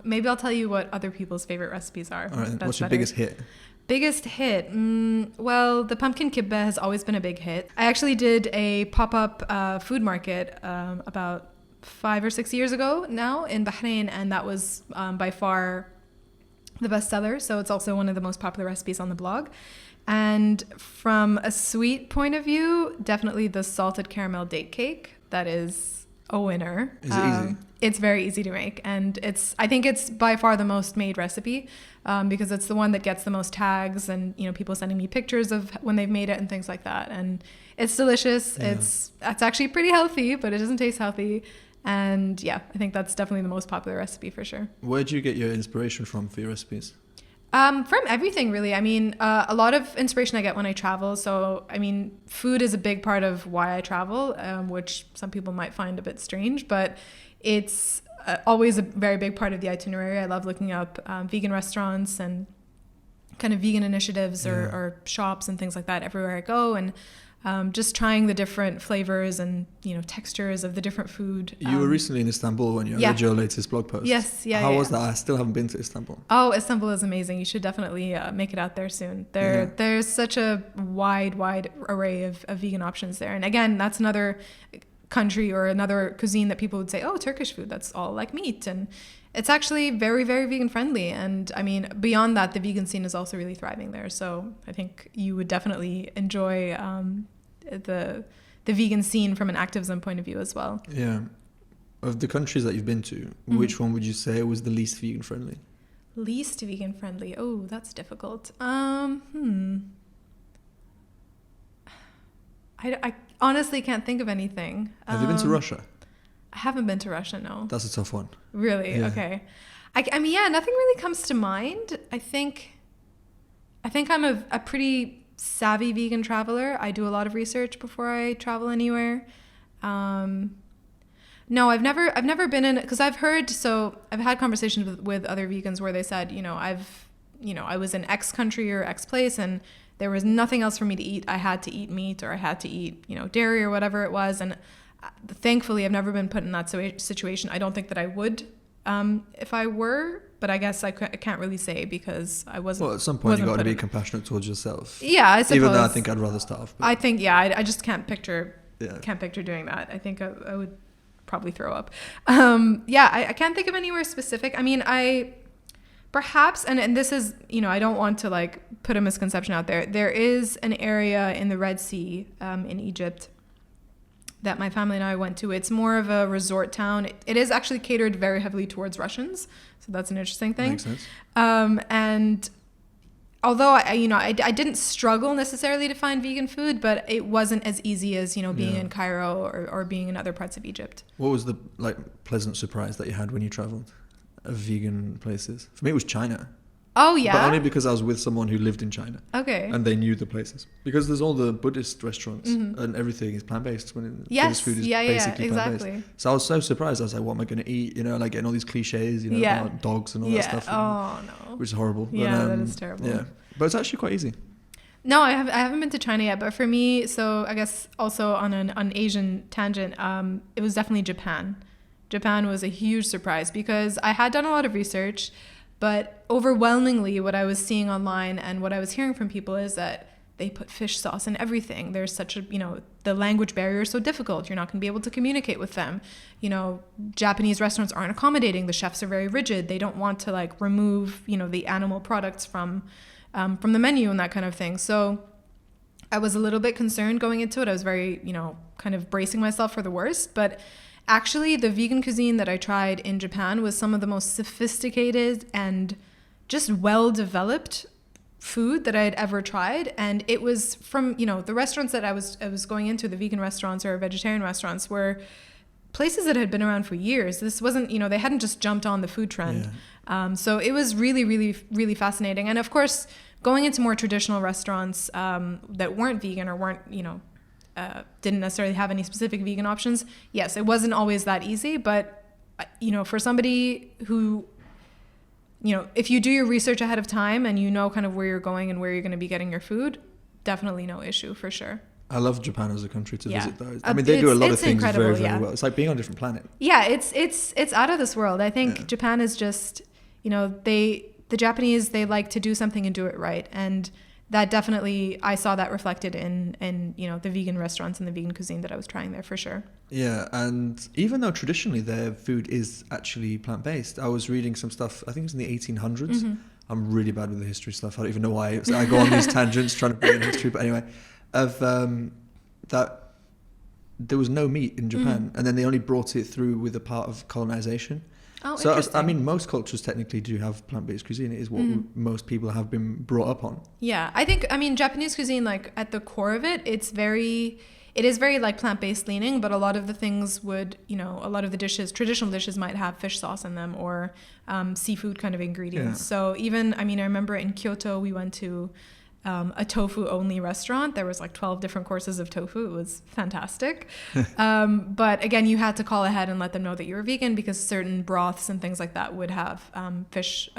Maybe I'll tell you what other people's favorite recipes are. All right, what's your biggest hit? Biggest hit? Well, the pumpkin kibbeh has always been a big hit. I actually did a pop-up food market about 5 or 6 years ago now in Bahrain, and that was by far the best seller. So it's also one of the most popular recipes on the blog. And from a sweet point of view, definitely the salted caramel date cake. That is a winner. Is it easy? It's very easy to make, and I think it's by far the most made recipe because it's the one that gets the most tags and people sending me pictures of when they've made it and things like that. And it's delicious. Yeah. It's actually pretty healthy, but it doesn't taste healthy. And I think that's definitely the most popular recipe for sure. Where do you get your inspiration from for your recipes? From everything, really. A lot of inspiration I get when I travel. So, food is a big part of why I travel, which some people might find a bit strange, but it's always a very big part of the itinerary. I love looking up vegan restaurants and kind of vegan initiatives or shops and things like that everywhere I go. And just trying the different flavors and, textures of the different food. You were recently in Istanbul when you read your latest blog post. Yes, yeah. How was that? I still haven't been to Istanbul. Oh, Istanbul is amazing. You should definitely make it out there soon. There's such a wide array of vegan options there. And again, that's another country or another cuisine that people would say, oh, Turkish food, that's all like meat. And it's actually very, very vegan friendly. And I mean, beyond that, the vegan scene is also really thriving there. So I think you would definitely enjoy the vegan scene from an activism point of view as well. Yeah. Of the countries that you've been to, which one would you say was the least vegan friendly? Least vegan friendly. Oh, that's difficult. I honestly can't think of anything. Have you been to Russia? I haven't been to Russia, no. That's a tough one. Really? Yeah. Okay. I mean, yeah, nothing really comes to mind. I think I'm a pretty savvy vegan traveler. I do a lot of research before I travel anywhere. No, I've never been in, because I've had conversations with other vegans where they said, I was in X country or X place and there was nothing else for me to eat. I had to eat meat or I had to eat, dairy or whatever it was. And thankfully, I've never been put in that situation. I don't think that I would if I were, but I guess I can't really say because I wasn't. Well, at some point, you got to be compassionate towards yourself. Yeah, I suppose. Even though I think I'd rather starve. I think, I just can't picture doing that. I think I would probably throw up. I can't think of anywhere specific. I mean, perhaps, and this is, I don't want to put a misconception out there. There is an area in the Red Sea in Egypt that my family and I went to. It's more of a resort town. It is actually catered very heavily towards Russians. So that's an interesting thing. Makes sense. And although I didn't struggle necessarily to find vegan food, but it wasn't as easy as, being in Cairo or being in other parts of Egypt. What was the pleasant surprise that you had when you traveled of vegan places? For me, it was China. Oh, yeah? But only because I was with someone who lived in China. Okay. And they knew the places. Because there's all the Buddhist restaurants and everything is plant-based. Yes, food is basically exactly. Plant-based. So I was so surprised. I was like, what am I going to eat? Getting all these cliches, about dogs and all that stuff. Oh, no. Which is horrible. Yeah, that is terrible. Yeah. But it's actually quite easy. No, I haven't been to China yet. But for me, so I guess also on an Asian tangent, it was definitely Japan. Japan was a huge surprise because I had done a lot of research. But overwhelmingly, what I was seeing online and what I was hearing from people is that they put fish sauce in everything. There's such a, the language barrier is so difficult. You're not going to be able to communicate with them. Japanese restaurants aren't accommodating. The chefs are very rigid. They don't want to remove, the animal products from the menu and that kind of thing. So I was a little bit concerned going into it. I was very, kind of bracing myself for the worst. But actually, the vegan cuisine that I tried in Japan was some of the most sophisticated and just well-developed food that I had ever tried. And it was from, the restaurants that I was going into, the vegan restaurants or vegetarian restaurants, were places that had been around for years. This wasn't, they hadn't just jumped on the food trend. Yeah. So it was really, really, really fascinating. And of course, going into more traditional restaurants that weren't vegan or weren't, didn't necessarily have any specific vegan options. Yes, it wasn't always that easy, but, for somebody who, if you do your research ahead of time and kind of where you're going and where you're going to be getting your food, definitely no issue for sure. I love Japan as a country to visit though. I mean, they do a lot of things very, very well. It's like being on a different planet. Yeah, it's out of this world. I think Japan is just, the Japanese, they like to do something and do it right. And that definitely, I saw that reflected in the vegan restaurants and the vegan cuisine that I was trying there for sure. Yeah, and even though traditionally their food is actually plant-based, I was reading some stuff, I think it was in the 1800s. Mm-hmm. I'm really bad with the history stuff. I don't even know why. I go on these tangents trying to bring in history, but anyway, of that there was no meat in Japan, and then they only brought it through with a part of colonization. Oh, so, I mean, most cultures technically do have plant-based cuisine. It is what most people have been brought up on. Yeah, I think, Japanese cuisine, at the core of it, it is very plant-based leaning, but a lot of the things would, a lot of the dishes, traditional dishes might have fish sauce in them or seafood kind of ingredients. Yeah. So even, I remember in Kyoto, we went to a tofu only restaurant. There was like 12 different courses of tofu. It was fantastic. But again, you had to call ahead and let them know that you were vegan, because certain broths and things like that would have fish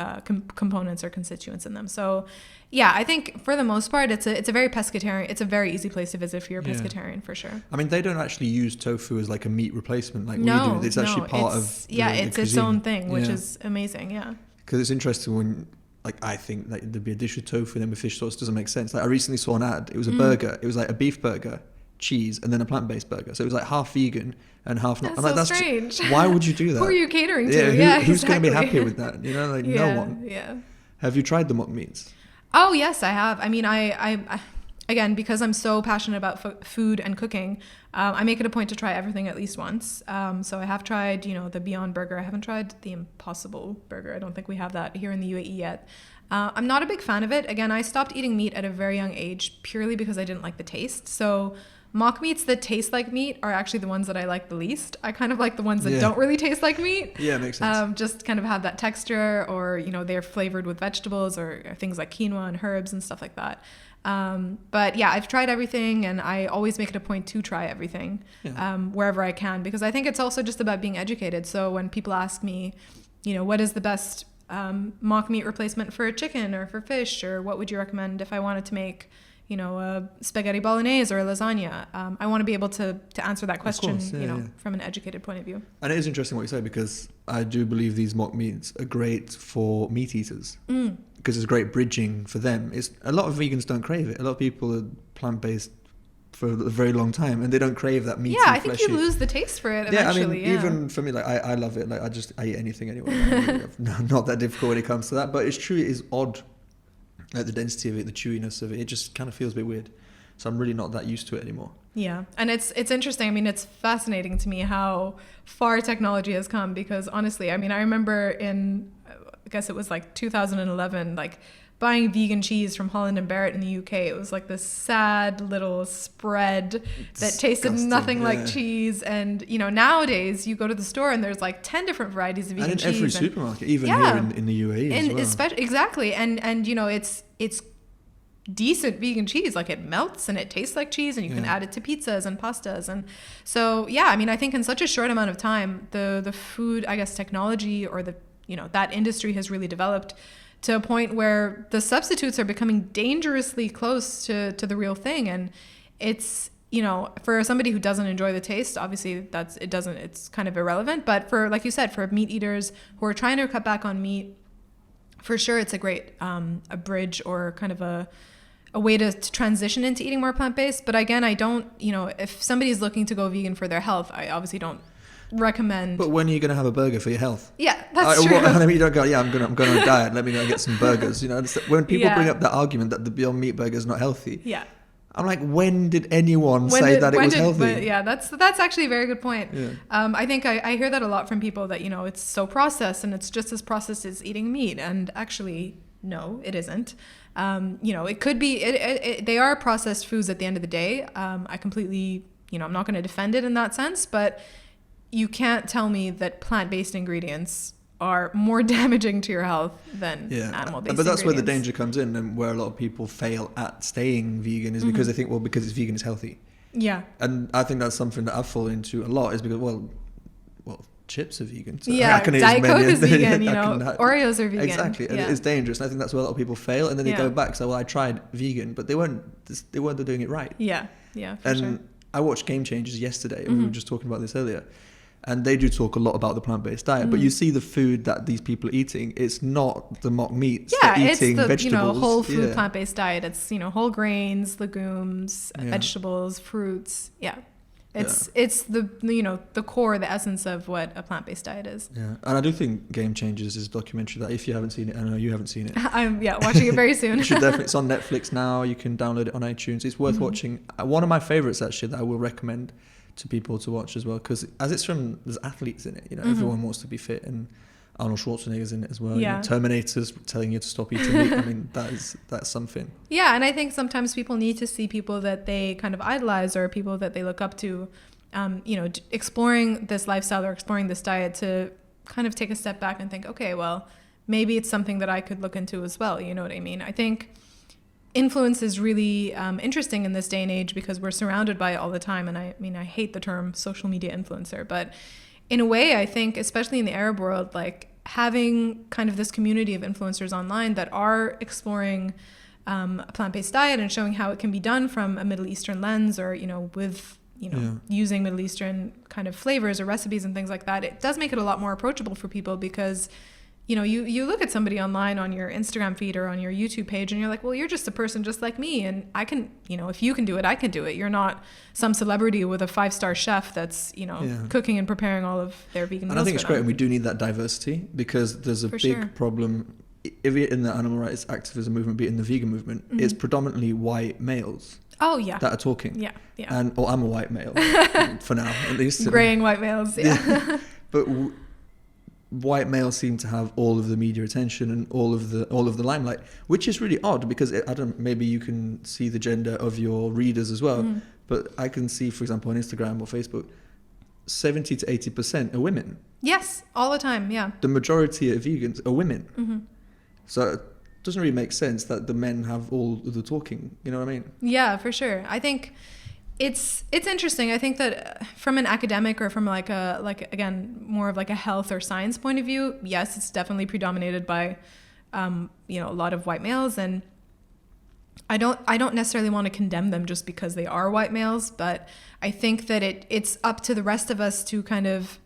components or constituents in them. So yeah, I think for the most part, it's a very pescatarian. It's a very easy place to visit if you're a pescatarian, for sure. I mean, they don't actually use tofu as like a meat replacement like we do. It's actually part of the it's cuisine. its own thing, which is amazing. Yeah. Because it's interesting when, like, I think like there'd be a dish with tofu and then with fish sauce. Doesn't make sense. Like, I recently saw an ad. It was a burger. It was like a beef burger, cheese, and then a plant-based burger. So it was like half vegan and half not. That's so strange. Why would you do that? Who are you catering to? Who's going to be happy with that? You know, like no one. Yeah. Have you tried the mock meats? Oh yes, I have. I mean, I again, because I'm so passionate about food and cooking, I make it a point to try everything at least once. So I have tried, the Beyond Burger. I haven't tried the Impossible Burger. I don't think we have that here in the UAE yet. I'm not a big fan of it. Again, I stopped eating meat at a very young age purely because I didn't like the taste. So mock meats that taste like meat are actually the ones that I like the least. I kind of like the ones that don't really taste like meat. Yeah, makes sense. Just kind of have that texture, or, they're flavored with vegetables or things like quinoa and herbs and stuff like that. But yeah, I've tried everything, and I always make it a point to try everything wherever I can, because I think it's also just about being educated. So when people ask me, what is the best mock meat replacement for chicken or for fish, or what would you recommend if I wanted to make a spaghetti bolognese or a lasagna, I want to be able to answer that question, from an educated point of view. And it is interesting what you say, because I do believe these mock meats are great for meat eaters, because it's great bridging for them. A lot of vegans don't crave it. A lot of people are plant-based for a very long time, and they don't crave that meaty, I think fleshy. you lose the taste for it eventually. Even for me, like I love it. Like I eat anything anyway. I'm not that difficult when it comes to that, but it's true, it is odd. Like the density of it, the chewiness of it, it just kind of feels a bit weird. So I'm really not that used to it anymore. Yeah. And it's interesting. I mean, it's fascinating to me how far technology has come, because honestly, I mean, I remember I guess it was like 2011, like buying vegan cheese from Holland and Barrett in the UK. It was like this sad little spread that tasted nothing like cheese. And, nowadays you go to the store and there's like 10 different varieties of vegan cheese. And in every supermarket, even here in the UAE as well. Exactly. And it's decent vegan cheese. Like, it melts and it tastes like cheese, and you can add it to pizzas and pastas. And so, I mean, I think in such a short amount of time, the food, I guess, technology, or that industry has really developed to a point where the substitutes are becoming dangerously close to the real thing. And it's, for somebody who doesn't enjoy the taste, obviously it's kind of irrelevant. But for, like you said, for meat eaters who are trying to cut back on meat, for sure it's a great a bridge, or kind of a way to transition into eating more plant-based. But again, I don't, if somebody's looking to go vegan for their health, I obviously don't recommend. But when are you going to have a burger for your health? Yeah, that's true. I mean, you don't go, I'm going on a diet, let me go and get some burgers. When people bring up that argument that the Beyond Meat burger is not healthy, I'm like, when did anyone say that it was healthy? That's actually a very good point. Yeah. I think I hear that a lot from people, that it's so processed, and it's just as processed as eating meat. And actually, no, it isn't. It could be. They are processed foods at the end of the day. I completely, I'm not going to defend it in that sense, but you can't tell me that plant-based ingredients are more damaging to your health than animal-based ingredients. But that's where the danger comes in, and where a lot of people fail at staying vegan is because they think, well, because it's vegan, it's healthy. Yeah. And I think that's something that I've fallen into a lot, is because, well, chips are vegan. So Diet Coke is vegan, Oreos are vegan. Exactly. And it's dangerous. And I think that's where a lot of people fail. And then they go back, so, well, I tried vegan, but they weren't doing it right. Yeah, for sure. I watched Game Changers yesterday, and we were just talking about this earlier. And they do talk a lot about the plant-based diet, but you see the food that these people are eating, it's not the mock meats. Yeah, it's the vegetables. Whole food plant-based diet. It's, whole grains, legumes, vegetables, fruits. Yeah. It's the core, the essence of what a plant-based diet is. Yeah. And I do think Game Changers is a documentary that, if you haven't seen it, I know you haven't seen it. I'm watching it very soon. You should definitely. It's on Netflix now. You can download it on iTunes. It's worth watching. One of my favorites, actually, that I will recommend to people to watch as well, because there's athletes in it, everyone wants to be fit, and Arnold Schwarzenegger's in it as well. Terminator's telling you to stop eating meat. I mean, that's something. Yeah, and I think sometimes people need to see people that they kind of idolize, or people that they look up to, exploring this lifestyle or exploring this diet, to kind of take a step back and think, okay, well, maybe it's something that I could look into as well. You know what I mean? I think influence is really interesting in this day and age because we're surrounded by it all the time. And I mean, I hate the term social media influencer, but in a way, I think, especially in the Arab world, like having kind of this community of influencers online that are exploring a plant-based diet and showing how it can be done from a Middle Eastern lens, or, with, using Middle Eastern kind of flavors or recipes and things like that, it does make it a lot more approachable for people because, you look at somebody online on your Instagram feed or on your YouTube page and you're like, well, you're just a person just like me. And I can, if you can do it, I can do it. You're not some celebrity with a 5-star chef that's, cooking and preparing all of their vegan meals. And I think it's great. And we do need that diversity because there's a big problem. If you're in the animal rights activism movement, be it in the vegan movement, it's predominantly white males. Oh, yeah. That are talking. Yeah. And, I'm a white male for now, at least. Graying white males, yeah. But white males seem to have all of the media attention and all of the limelight, which is really odd because maybe you can see the gender of your readers as well, but I can see, for example, on Instagram or Facebook, 70 to 80% are women. Yes, all the time, yeah. The majority of vegans are women. So it doesn't really make sense that the men have all of the talking, you know what I mean? Yeah, for sure. I think it's interesting. I think that from an academic or from again, more of like a health or science point of view, yes, it's definitely predominated by, a lot of white males. And I don't necessarily want to condemn them just because they are white males, but I think that it's up to the rest of us to kind of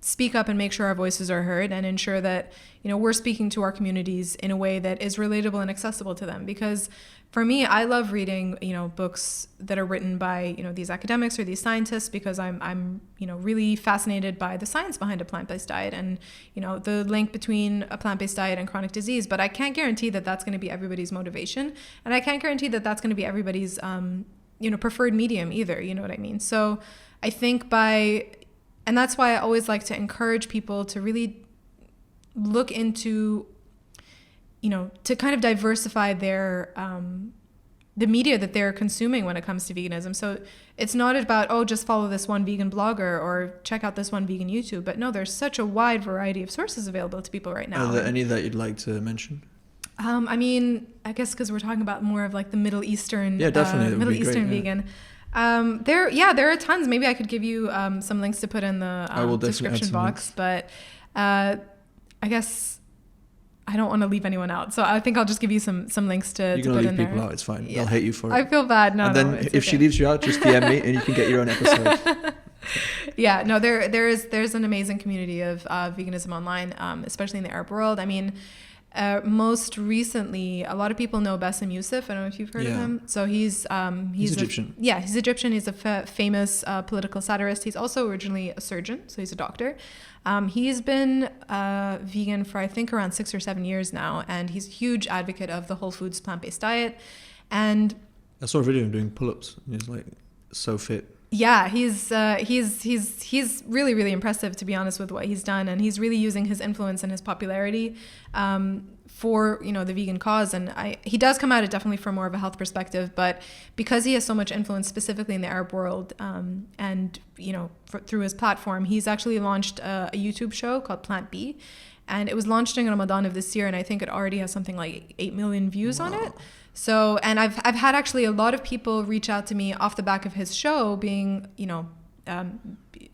speak up and make sure our voices are heard and ensure that, we're speaking to our communities in a way that is relatable and accessible to them. Because for me, I love reading, books that are written by, these academics or these scientists because I'm really fascinated by the science behind a plant-based diet and, the link between a plant-based diet and chronic disease. But I can't guarantee that that's going to be everybody's motivation. And I can't guarantee that that's going to be everybody's, preferred medium either. You know what I mean? So I think and that's why I always like to encourage people to really look into, to kind of diversify their, the media that they're consuming when it comes to veganism. So it's not about, just follow this one vegan blogger or check out this one vegan YouTube. But no, there's such a wide variety of sources available to people right now. Are there any that you'd like to mention? I mean, I guess because we're talking about more of like the Middle Eastern, Middle Eastern vegan. There are tons. Maybe I could give you some links to put in the description box, but I guess I don't want to leave anyone out, so I think I'll just give you some links to put in there. You can leave people out. It's fine. They'll hate you for it. I feel bad. No, and then if she leaves you out, just DM me and you can get your own episode. Yeah, no, there's an amazing community of veganism online, especially in the Arab world. I mean, most recently, a lot of people know Bassem Youssef. I don't know if you've heard of him. So he's Egyptian. He's Egyptian. He's a famous political satirist. He's also originally a surgeon, so he's a doctor. He's been vegan for I think around 6 or 7 years now, and he's a huge advocate of the whole foods plant-based diet. And I saw a video of him doing pull-ups. He's like so fit. Yeah, he's really, really impressive, to be honest, with what he's done, and he's really using his influence and his popularity for the vegan cause. And he does come at it definitely from more of a health perspective, but because he has so much influence specifically in the Arab world, and through his platform, he's actually launched a YouTube show called Plant B, and it was launched in Ramadan of this year, and I think it already has something like 8 million views on it. So, and I've had actually a lot of people reach out to me off the back of his show, being,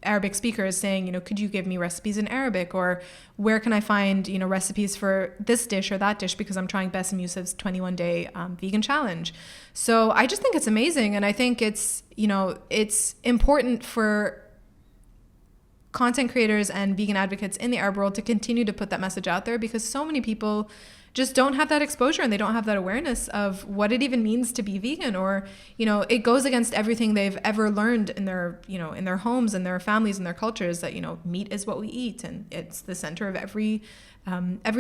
Arabic speakers saying, could you give me recipes in Arabic, or where can I find, recipes for this dish or that dish, because I'm trying Bassem Youssef's 21-day vegan challenge. So I just think it's amazing. And I think it's important for content creators and vegan advocates in the Arab world to continue to put that message out there, because so many people just don't have that exposure and they don't have that awareness of what it even means to be vegan, or it goes against everything they've ever learned in their in their homes and their families and their cultures, that meat is what we eat and it's the center of every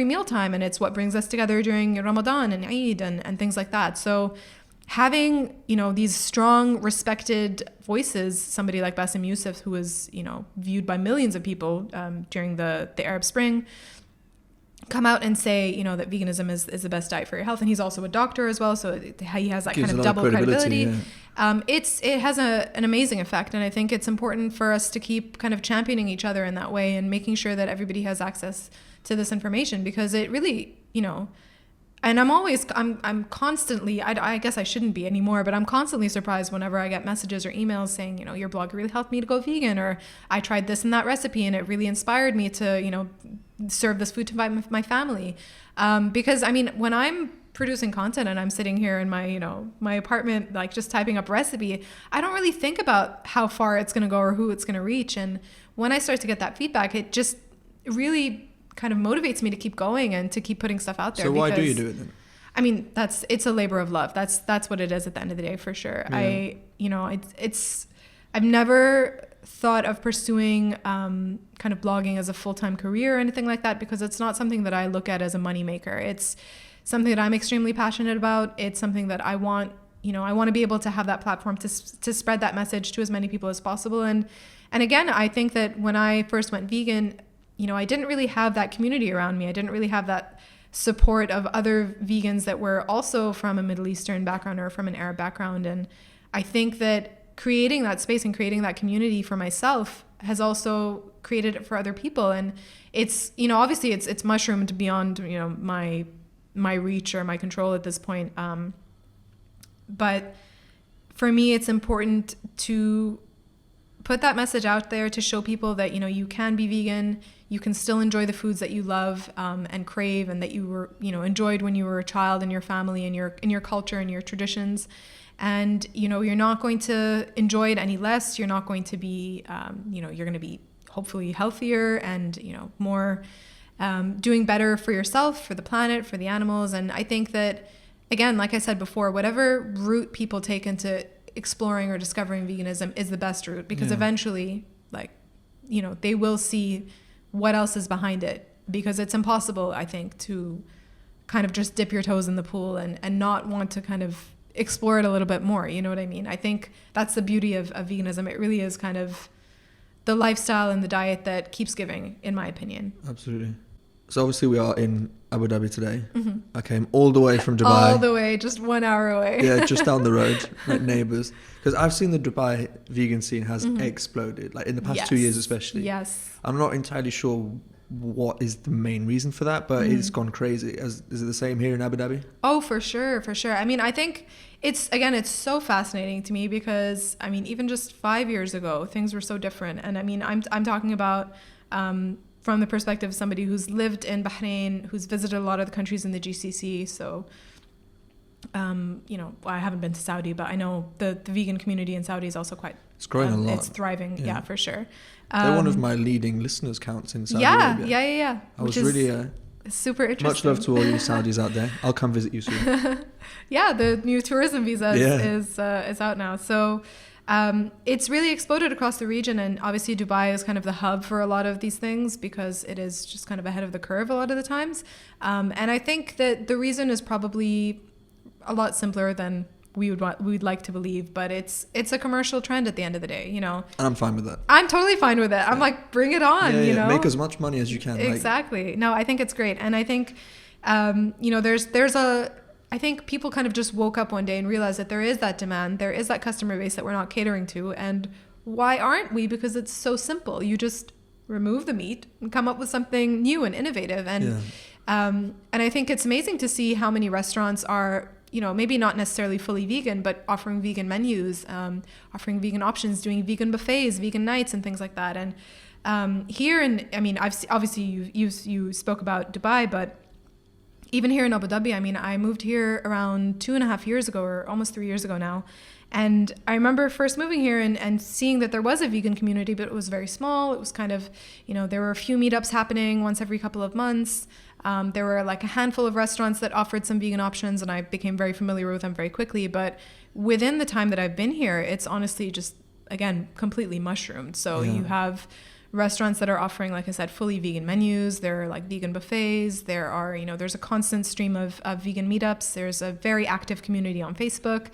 mealtime, and it's what brings us together during Ramadan and Eid and things like that. So having these strong, respected voices, somebody like Bassem Youssef, who was viewed by millions of people during the Arab Spring, come out and say, that veganism is the best diet for your health. And he's also a doctor as well, so he has that kind of double credibility. Yeah. It has an amazing effect, and I think it's important for us to keep kind of championing each other in that way and making sure that everybody has access to this information, because it really, And I'm constantly, I guess I shouldn't be anymore, but I'm constantly surprised whenever I get messages or emails saying, your blog really helped me to go vegan, or I tried this and that recipe and it really inspired me to, serve this food to my family. Because when I'm producing content and I'm sitting here in my, my apartment, like just typing up recipe, I don't really think about how far it's going to go or who it's going to reach. And when I start to get that feedback, it just really kind of motivates me to keep going and to keep putting stuff out there. So why do you do it then? It's a labor of love. That's what it is at the end of the day, for sure. Yeah. I've never thought of pursuing kind of blogging as a full-time career or anything like that, because it's not something that I look at as a moneymaker. It's something that I'm extremely passionate about. It's something that I want to be able to have that platform to spread that message to as many people as possible. And again, I think that when I first went vegan, I didn't really have that community around me. I didn't really have that support of other vegans that were also from a Middle Eastern background or from an Arab background. And I think that creating that space and creating that community for myself has also created it for other people. And it's, obviously it's mushroomed beyond, my reach or my control at this point. But for me, it's important to put that message out there to show people that, you can be vegan, you can still enjoy the foods that you love and crave, and that you were, enjoyed when you were a child in your family and in your culture and your traditions. And, you're not going to enjoy it any less. You're not going to be, you're going to be hopefully healthier and, more doing better for yourself, for the planet, for the animals. And I think that, again, like I said before, whatever route people take into exploring or discovering veganism is the best route, because eventually, they will see what else is behind it, because it's impossible, I think, to kind of just dip your toes in the pool and not want to kind of explore it a little bit more. You know what I mean? I think that's the beauty of veganism. It really is kind of the lifestyle and the diet that keeps giving, in my opinion. Absolutely. So obviously we are in Abu Dhabi today. Mm-hmm. I came all the way from Dubai. All the way, just 1 hour away. Yeah, just down the road, like neighbours. Because I've seen the Dubai vegan scene has exploded, like in the past 2 years especially. Yes. I'm not entirely sure what is the main reason for that, but it's gone crazy. Is it the same here in Abu Dhabi? Oh, for sure, for sure. I think it's so fascinating to me, because even just 5 years ago, things were so different. And I'm talking about from the perspective of somebody who's lived in Bahrain, who's visited a lot of the countries in the GCC. So, I haven't been to Saudi, but I know the vegan community in Saudi is also quite... It's growing a lot. It's thriving, yeah, for sure. They're one of my leading listeners counts in Saudi Arabia. Yeah. I was really... super interesting. Much love to all you Saudis out there. I'll come visit you soon. Yeah, the new tourism visa is out now. So... it's really exploded across the region, and obviously Dubai is kind of the hub for a lot of these things, because it is just kind of ahead of the curve a lot of the times. And I think that the reason is probably a lot simpler than we'd like to believe, but it's a commercial trend at the end of the day, And I'm fine with that. I'm totally fine with it. I'm like, bring it on, Make as much money as you can. Exactly. No, I think it's great. And I think, I think people kind of just woke up one day and realized that there is that demand, there is that customer base that we're not catering to. And why aren't we? Because it's so simple. You just remove the meat and come up with something new and innovative. And I think it's amazing to see how many restaurants are, maybe not necessarily fully vegan, but offering vegan menus, offering vegan options, doing vegan buffets, vegan nights, and things like that. And here, obviously you spoke about Dubai, but even here in Abu Dhabi, I moved here around 2.5 years ago, or almost 3 years ago now. And I remember first moving here and seeing that there was a vegan community, but it was very small. It was kind of, there were a few meetups happening once every couple of months. There were like a handful of restaurants that offered some vegan options, and I became very familiar with them very quickly. But within the time that I've been here, it's honestly just, again, completely mushroomed. So you have restaurants that are offering, like I said, fully vegan menus. There are like vegan buffets. There are, there's a constant stream of vegan meetups. There's a very active community on Facebook.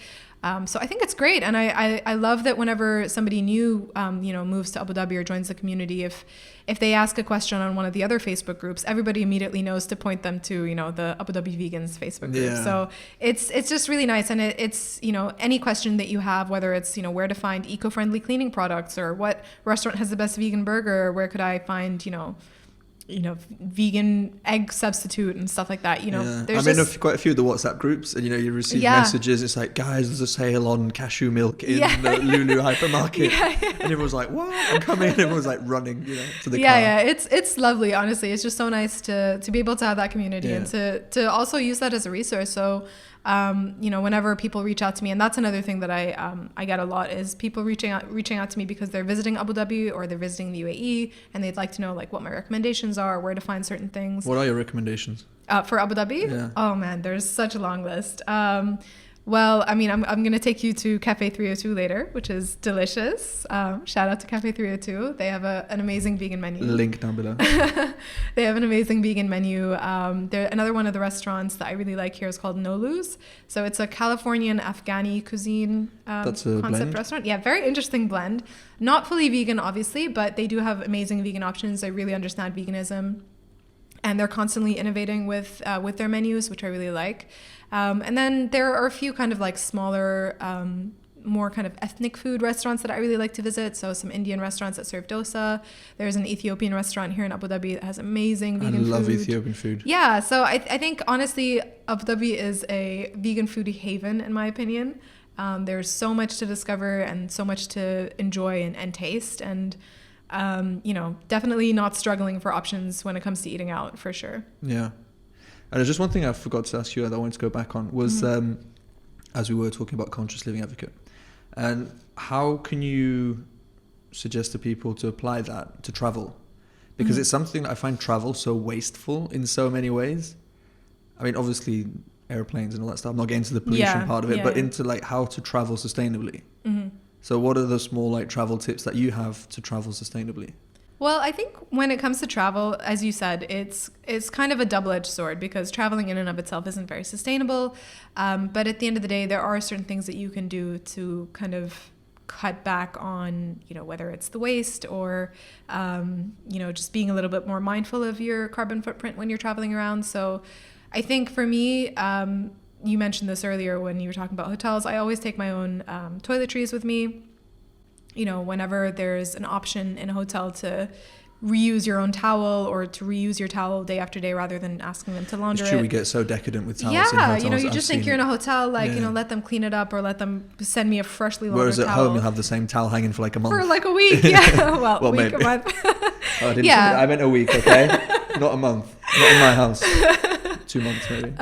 So I think it's great. And I love that whenever somebody new, moves to Abu Dhabi or joins the community, if they ask a question on one of the other Facebook groups, everybody immediately knows to point them to, the Abu Dhabi Vegans Facebook group. Yeah. So it's just really nice. And it's, any question that you have, whether it's, where to find eco-friendly cleaning products, or what restaurant has the best vegan burger, or where could I find, vegan egg substitute and stuff like that. I'm in quite a few of the WhatsApp groups, and you receive messages. It's like, guys, there's a sale on cashew milk in the Lulu hypermarket, and everyone's like, what? I'm coming. And everyone's like running, to the car. It's lovely. Honestly, it's just so nice to be able to have that community and to also use that as a resource. So whenever people reach out to me, and that's another thing that I get a lot, is people reaching out to me because they're visiting Abu Dhabi or they're visiting the UAE, and they'd like to know like what my recommendations are, where to find certain things. What are your recommendations? For Abu Dhabi? Yeah. Oh man, there's such a long list. Well, I mean, I'm going to take you to Cafe 302 later, which is delicious. Shout out to Cafe 302. They have an amazing vegan menu. Link down below. They have an amazing vegan menu. Another one of the restaurants that I really like here is called Nolu's. So it's a Californian Afghani cuisine That's a concept blend? restaurant. Yeah, very interesting blend. Not fully vegan, obviously, but they do have amazing vegan options. They really understand veganism. And they're constantly innovating with their menus, which I really like. And then there are a few kind of like smaller, more kind of ethnic food restaurants that I really like to visit. So some Indian restaurants that serve dosa. There's an Ethiopian restaurant here in Abu Dhabi that has amazing vegan food. I love Ethiopian food. Yeah, so I think honestly, Abu Dhabi is a vegan foodie haven, in my opinion. There's so much to discover and so much to enjoy and taste. And definitely not struggling for options when it comes to eating out, for sure. Yeah. And there's just one thing I forgot to ask you that I wanted to go back on was, as we were talking about conscious living advocate, and how can you suggest to people to apply that to travel? Because it's something that I find travel so wasteful in so many ways. I mean, obviously airplanes and all that stuff. I'm not getting into the pollution part of it, but into like how to travel sustainably. So what are the small like travel tips that you have to travel sustainably? Well, I think when it comes to travel, as you said, it's kind of a double-edged sword, because traveling in and of itself isn't very sustainable. But at the end of the day, there are certain things that you can do to kind of cut back on, whether it's the waste or, just being a little bit more mindful of your carbon footprint when you're traveling around. So I think for me, you mentioned this earlier when you were talking about hotels. I always take my own toiletries with me. Whenever there's an option in a hotel to reuse your own towel or to reuse your towel day after day rather than asking them to launder it. It's true, we get so decadent with towels in hotels. You just think you're in a hotel, let them clean it up or let them send me a freshly laundered Whereas towel. at home, you'll have the same towel hanging for like a month. For like a week, yeah. Well, week, maybe. a month. I meant a week, okay? Not a month. Not in my house. 2 months, maybe.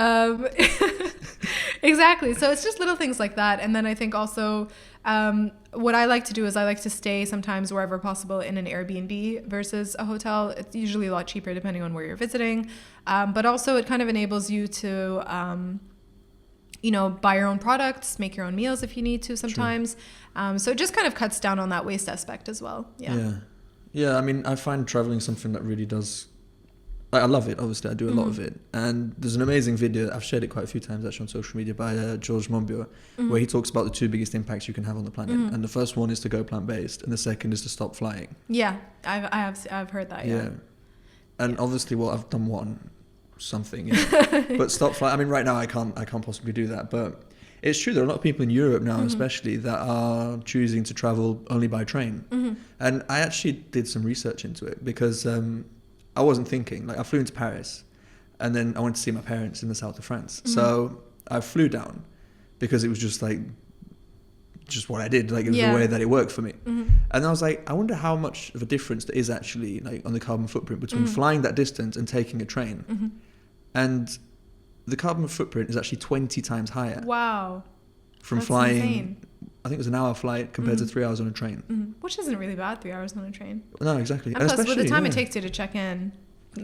Exactly. So it's just little things like that. And then I think also what I like to do is I like to stay sometimes wherever possible in an Airbnb versus a hotel. It's usually a lot cheaper depending on where you're visiting. But also it kind of enables you to, buy your own products, make your own meals if you need to sometimes. So it just kind of cuts down on that waste aspect as well. Yeah. I mean, I find traveling something that really does... I love it, obviously. I do a lot of it. And there's an amazing video, I've shared it quite a few times actually on social media, by George Monbiot, where he talks about the 2 biggest impacts you can have on the planet. And the first one is to go plant-based, and the second is to stop flying. Yeah, I've heard that, yeah. And obviously, I've done something, but stop flying. I mean, right now I can't possibly do that, but it's true. There are a lot of people in Europe now, especially, that are choosing to travel only by train. And I actually did some research into it because... I wasn't thinking. Like, I flew into Paris, and then I went to see my parents in the south of France. So I flew down because it was just what I did. Like, it was the way that it worked for me. And I was like, I wonder how much of a difference there is actually, like, on the carbon footprint between flying that distance and taking a train. And the carbon footprint is actually 20 times higher. Wow. From That's flying. Insane. I think it was an hour flight compared to 3 hours on a train. Which isn't really bad, 3 hours on a train. No, exactly. And plus, with the time it takes you to check in,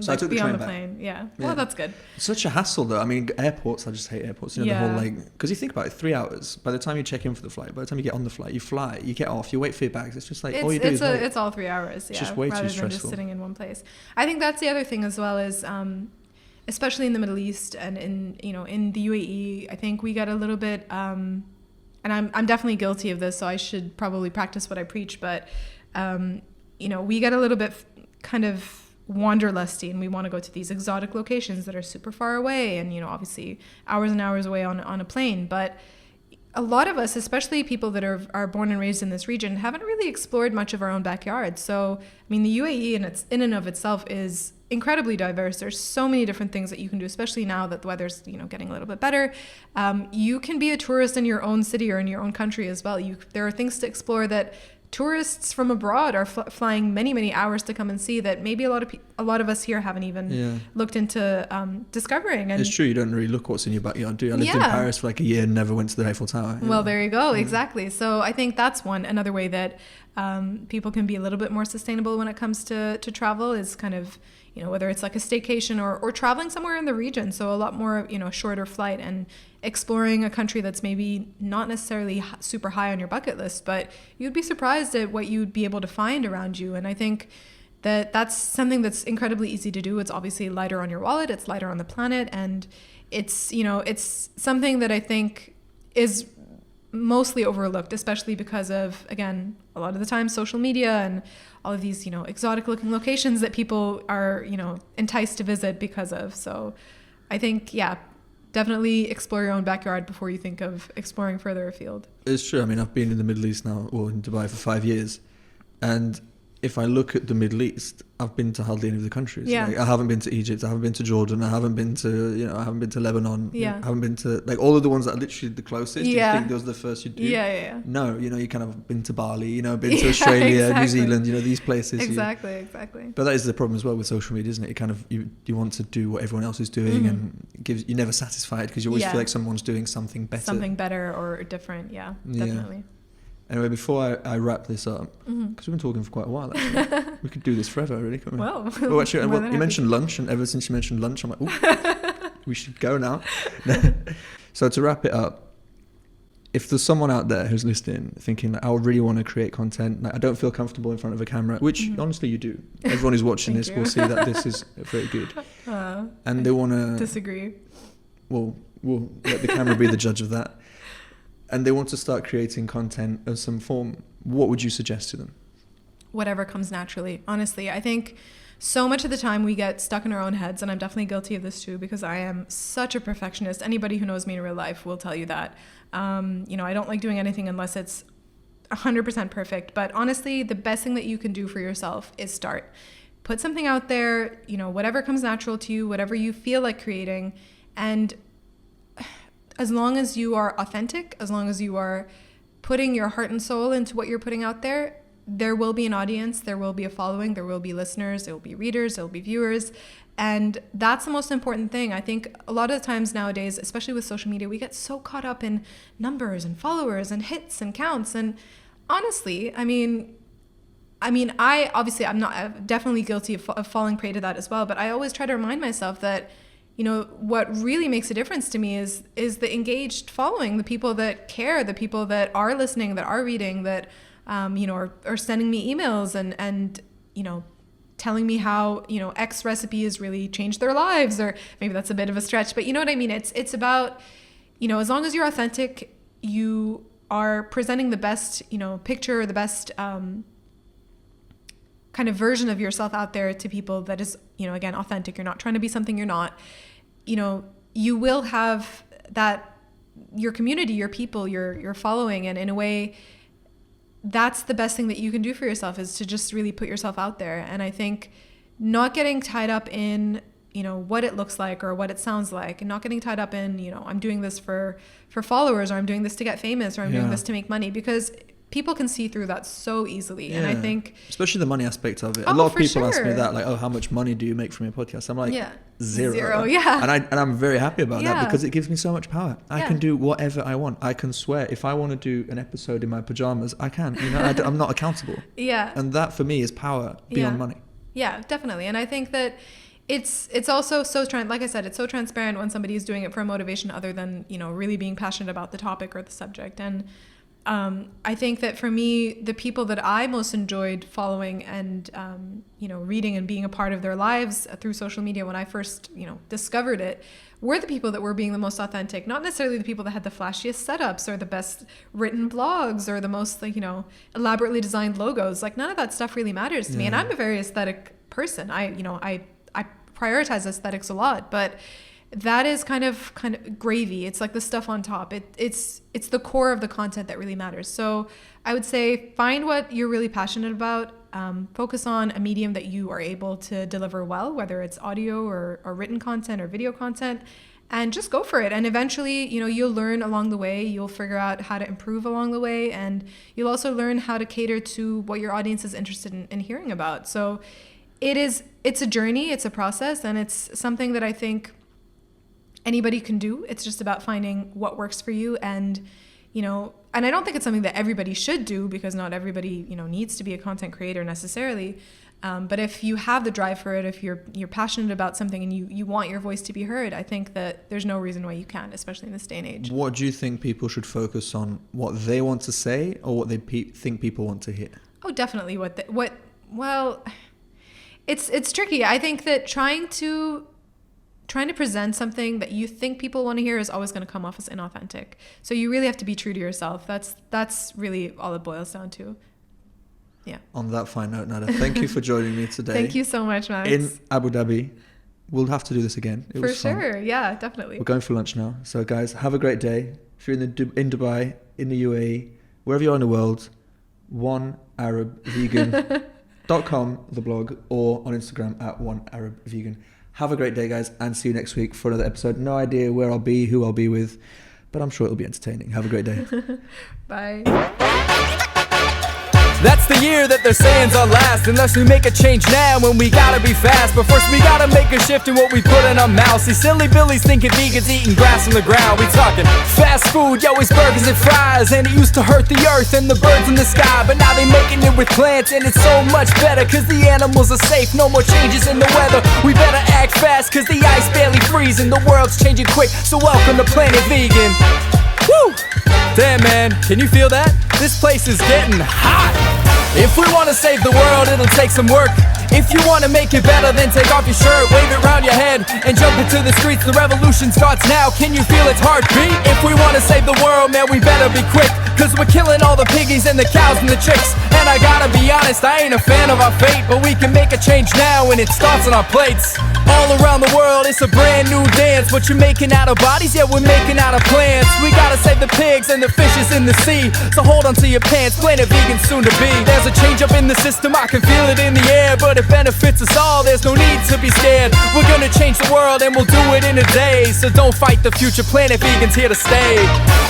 so I took the on train the plane. back. Yeah. Well, that's good. It's such a hassle, though. I mean, airports, I just hate airports. The whole, because you think about it, 3 hours. By the time you check in for the flight, by the time you get on the flight, you fly, you get off, you wait for your bags. It's just like, all you do is wait. It's all 3 hours, It's just way rather too than stressful. just sitting in one place. I think that's the other thing as well is, especially in the Middle East and in the UAE, I think we got a little bit... and I'm definitely guilty of this, so I should probably practice what I preach. But, we get a little bit kind of wanderlusty, and we want to go to these exotic locations that are super far away and, obviously hours and hours away on a plane. But a lot of us, especially people that are born and raised in this region, haven't really explored much of our own backyard. So, I mean, the UAE in and of itself is incredibly diverse. There's so many different things that you can do, especially now that the weather's, getting a little bit better. You can be a tourist in your own city or in your own country as well. There are things to explore that tourists from abroad are flying many, many hours to come and see, that maybe a lot of us here haven't even looked into discovering. And it's true, you don't really look what's in your backyard, do you? I lived in Paris for like a year and never went to the Eiffel Tower. Well, there you go. Exactly. So I think that's another way that people can be a little bit more sustainable when it comes to travel, is kind of, whether it's like a staycation or traveling somewhere in the region. So a lot more, shorter flight and exploring a country that's maybe not necessarily super high on your bucket list, but you'd be surprised at what you'd be able to find around you. And I think that's something that's incredibly easy to do. It's obviously lighter on your wallet, it's lighter on the planet, and it's, it's something that I think is mostly overlooked, especially because of, again, a lot of the time social media and all of these, exotic looking locations that people are, enticed to visit because of. So I think, definitely explore your own backyard before you think of exploring further afield. It's true. I mean, I've been in the Middle East now, or in Dubai, for 5 years. And if I look at the Middle East, I've been to hardly any of the countries. Yeah. Like, I haven't been to Egypt, I haven't been to Jordan, I haven't been to, I haven't been to Lebanon. Yeah. I haven't been to, like, all of the ones that are literally the closest. Yeah. You think those are the first you'd do? Yeah. No, you kind of been to Bali, been to Australia, exactly. New Zealand, these places. Exactly. But that is the problem as well with social media, isn't it? You kind of, you want to do what everyone else is doing, and you're never satisfied because you always feel like someone's doing something better. Something better or different, definitely. Anyway, before I wrap this up, because we've been talking for quite a while, actually. We could do this forever, really, couldn't we? Well, actually, you mentioned lunch, and ever since you mentioned lunch, I'm like, ooh, we should go now. So to wrap it up, if there's someone out there who's listening thinking that I really want to create content, like I don't feel comfortable in front of a camera, which honestly you do. Everyone who's watching this will see that this is very good. And they want to... Disagree. Well, we'll let the camera be the judge of that. And they want to start creating content of some form, what would you suggest to them? Whatever comes naturally. Honestly, I think so much of the time we get stuck in our own heads, and I'm definitely guilty of this too, because I am such a perfectionist. Anybody who knows me in real life will tell you that. I don't like doing anything unless it's 100% perfect. But honestly, the best thing that you can do for yourself is start. Put something out there, whatever comes natural to you, whatever you feel like creating, and as long as you are authentic, as long as you are putting your heart and soul into what you're putting out there, there will be an audience, there will be a following, there will be listeners, there will be readers, there will be viewers. And that's the most important thing. I think a lot of the times nowadays, especially with social media, we get so caught up in numbers and followers and hits and counts. And honestly, I'm definitely guilty of falling prey to that as well. But I always try to remind myself that what really makes a difference to me is the engaged following, the people that care, the people that are listening, that are reading, that, are sending me emails and telling me how, X recipe has really changed their lives, or maybe that's a bit of a stretch, but you know what I mean? It's about, as long as you're authentic, you are presenting the best, picture, the best, kind of version of yourself out there to people that is, again, authentic. You're not trying to be something you're not. You will have that, your community, your people, your following, and in a way, that's the best thing that you can do for yourself, is to just really put yourself out there. And I think not getting tied up in, what it looks like or what it sounds like, and not getting tied up in, I'm doing this for followers, or I'm doing this to get famous, or I'm doing this to make money, because people can see through that so easily. And I think, especially the money aspect of it, a lot of people ask me that, like, oh, how much money do you make from your podcast? I'm like, zero. And I'm very happy about that, because it gives me so much power. I can do whatever I want. I can swear if I want to do an episode in my pajamas, I can. I'm not accountable. And that for me is power beyond money. Yeah, definitely. And I think that it's also so like I said, it's so transparent when somebody is doing it for a motivation other than really being passionate about the topic or the subject. And I think that for me, the people that I most enjoyed following and, reading and being a part of their lives through social media when I first, discovered it, were the people that were being the most authentic, not necessarily the people that had the flashiest setups or the best written blogs or the most, elaborately designed logos. Like, none of that stuff really matters to me. And I'm a very aesthetic person. I prioritize aesthetics a lot, but that is kind of gravy. It's like the stuff on top. It's the core of the content that really matters. So I would say find what you're really passionate about. Focus on a medium that you are able to deliver well, whether it's audio or written content or video content, and just go for it. And eventually, you'll learn along the way. You'll figure out how to improve along the way, and you'll also learn how to cater to what your audience is interested in hearing about. So it's a journey, it's a process, and it's something that I think anybody can do. It's just about finding what works for you, and and I don't think it's something that everybody should do, because not everybody needs to be a content creator necessarily. But if you have the drive for it, if you're passionate about something and you want your voice to be heard, I think that there's no reason why you can't, especially in this day and age. What do you think people should focus on? What they want to say, or what they think people want to hear? Oh, definitely well, it's tricky. I think that trying to present something that you think people want to hear is always going to come off as inauthentic. So you really have to be true to yourself. That's really all it boils down to. Yeah. On that fine note, Nada, thank you for joining me today. Thank you so much, Max. In Abu Dhabi. We'll have to do this again. It was fun. For sure. Yeah, definitely. We're going for lunch now. So guys, have a great day. If you're in Dubai, in the UAE, wherever you are in the world, onearabvegan.com, the blog, or on Instagram at onearabvegan. Have a great day, guys, and see you next week for another episode. No idea where I'll be, who I'll be with, but I'm sure it'll be entertaining. Have a great day. Bye. That's the year that they're saying's our last, unless we make a change now when we gotta be fast. But first we gotta make a shift in what we put in our mouths. See silly billies thinking vegans eating grass on the ground. We talking fast food, yo, it's burgers and fries. And it used to hurt the earth and the birds in the sky, but now they making it with plants, and it's so much better, cause the animals are safe. No more changes in the weather, we better act fast, cause the ice barely freezing. The world's changing quick, so welcome to Planet Vegan. Woo! Damn, man, can you feel that? This place is getting hot. If we wanna save the world, it'll take some work. If you wanna make it better, then take off your shirt, wave it round your head, and jump into the streets. The revolution starts now, can you feel its heartbeat? If we wanna save the world, man, we better be quick, cause we're killing all the piggies and the cows and the chicks. And I gotta be honest, I ain't a fan of our fate, but we can make a change now, and it starts on our plates. All around the world, it's a brand new dance. What you're making out of bodies, yeah, we're making out of plants. We gotta save the pigs and the fishes in the sea, so hold on to your pants, Planet Vegan soon to be. There's a change up in the system, I can feel it in the air, but it benefits us all, there's no need to be scared. We're gonna change the world and we'll do it in a day, so don't fight the future, Planet Vegan's here to stay.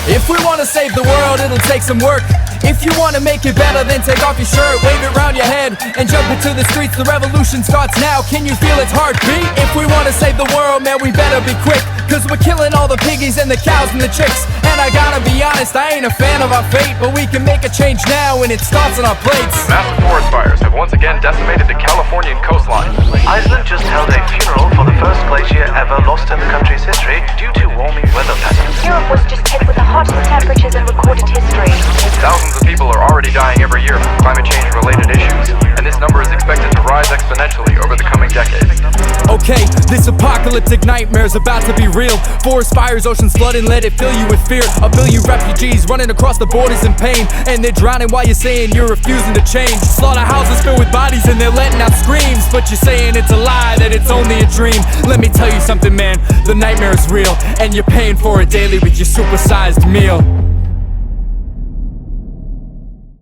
If we wanna save the world, it'll take some work. If you wanna make it better, then take off your shirt, wave it round your head, and jump into the streets. The revolution starts now, can you feel its heartbeat? If we wanna save the world, man, we better be quick, cause we're killing all the piggies and the cows and the chicks. And I gotta be honest, I ain't a fan of our fate, but we can make a change now, and it starts on our plates. Massive forest fires have once again decimated the Californian coastline. Iceland just held a funeral for the first glacier ever lost in the country's history due to warming weather patterns. Europe was just hit with the hottest temperatures in recorded history. Thousands of people are already dying every year from climate change-related issues, and this number is expected to rise exponentially over the coming decades. Okay, this apocalyptic nightmare's about to be real. Forest fires, oceans flooding, let it fill you with fear. A billion refugees running across the borders in pain, and they're drowning while you're saying you're refusing to change. Slaughterhouses filled with bodies and they're letting out screams, but you're saying it's a lie, that it's only a dream. Let me tell you something, man, the nightmare is real, and you're paying for it daily with your supersized meal.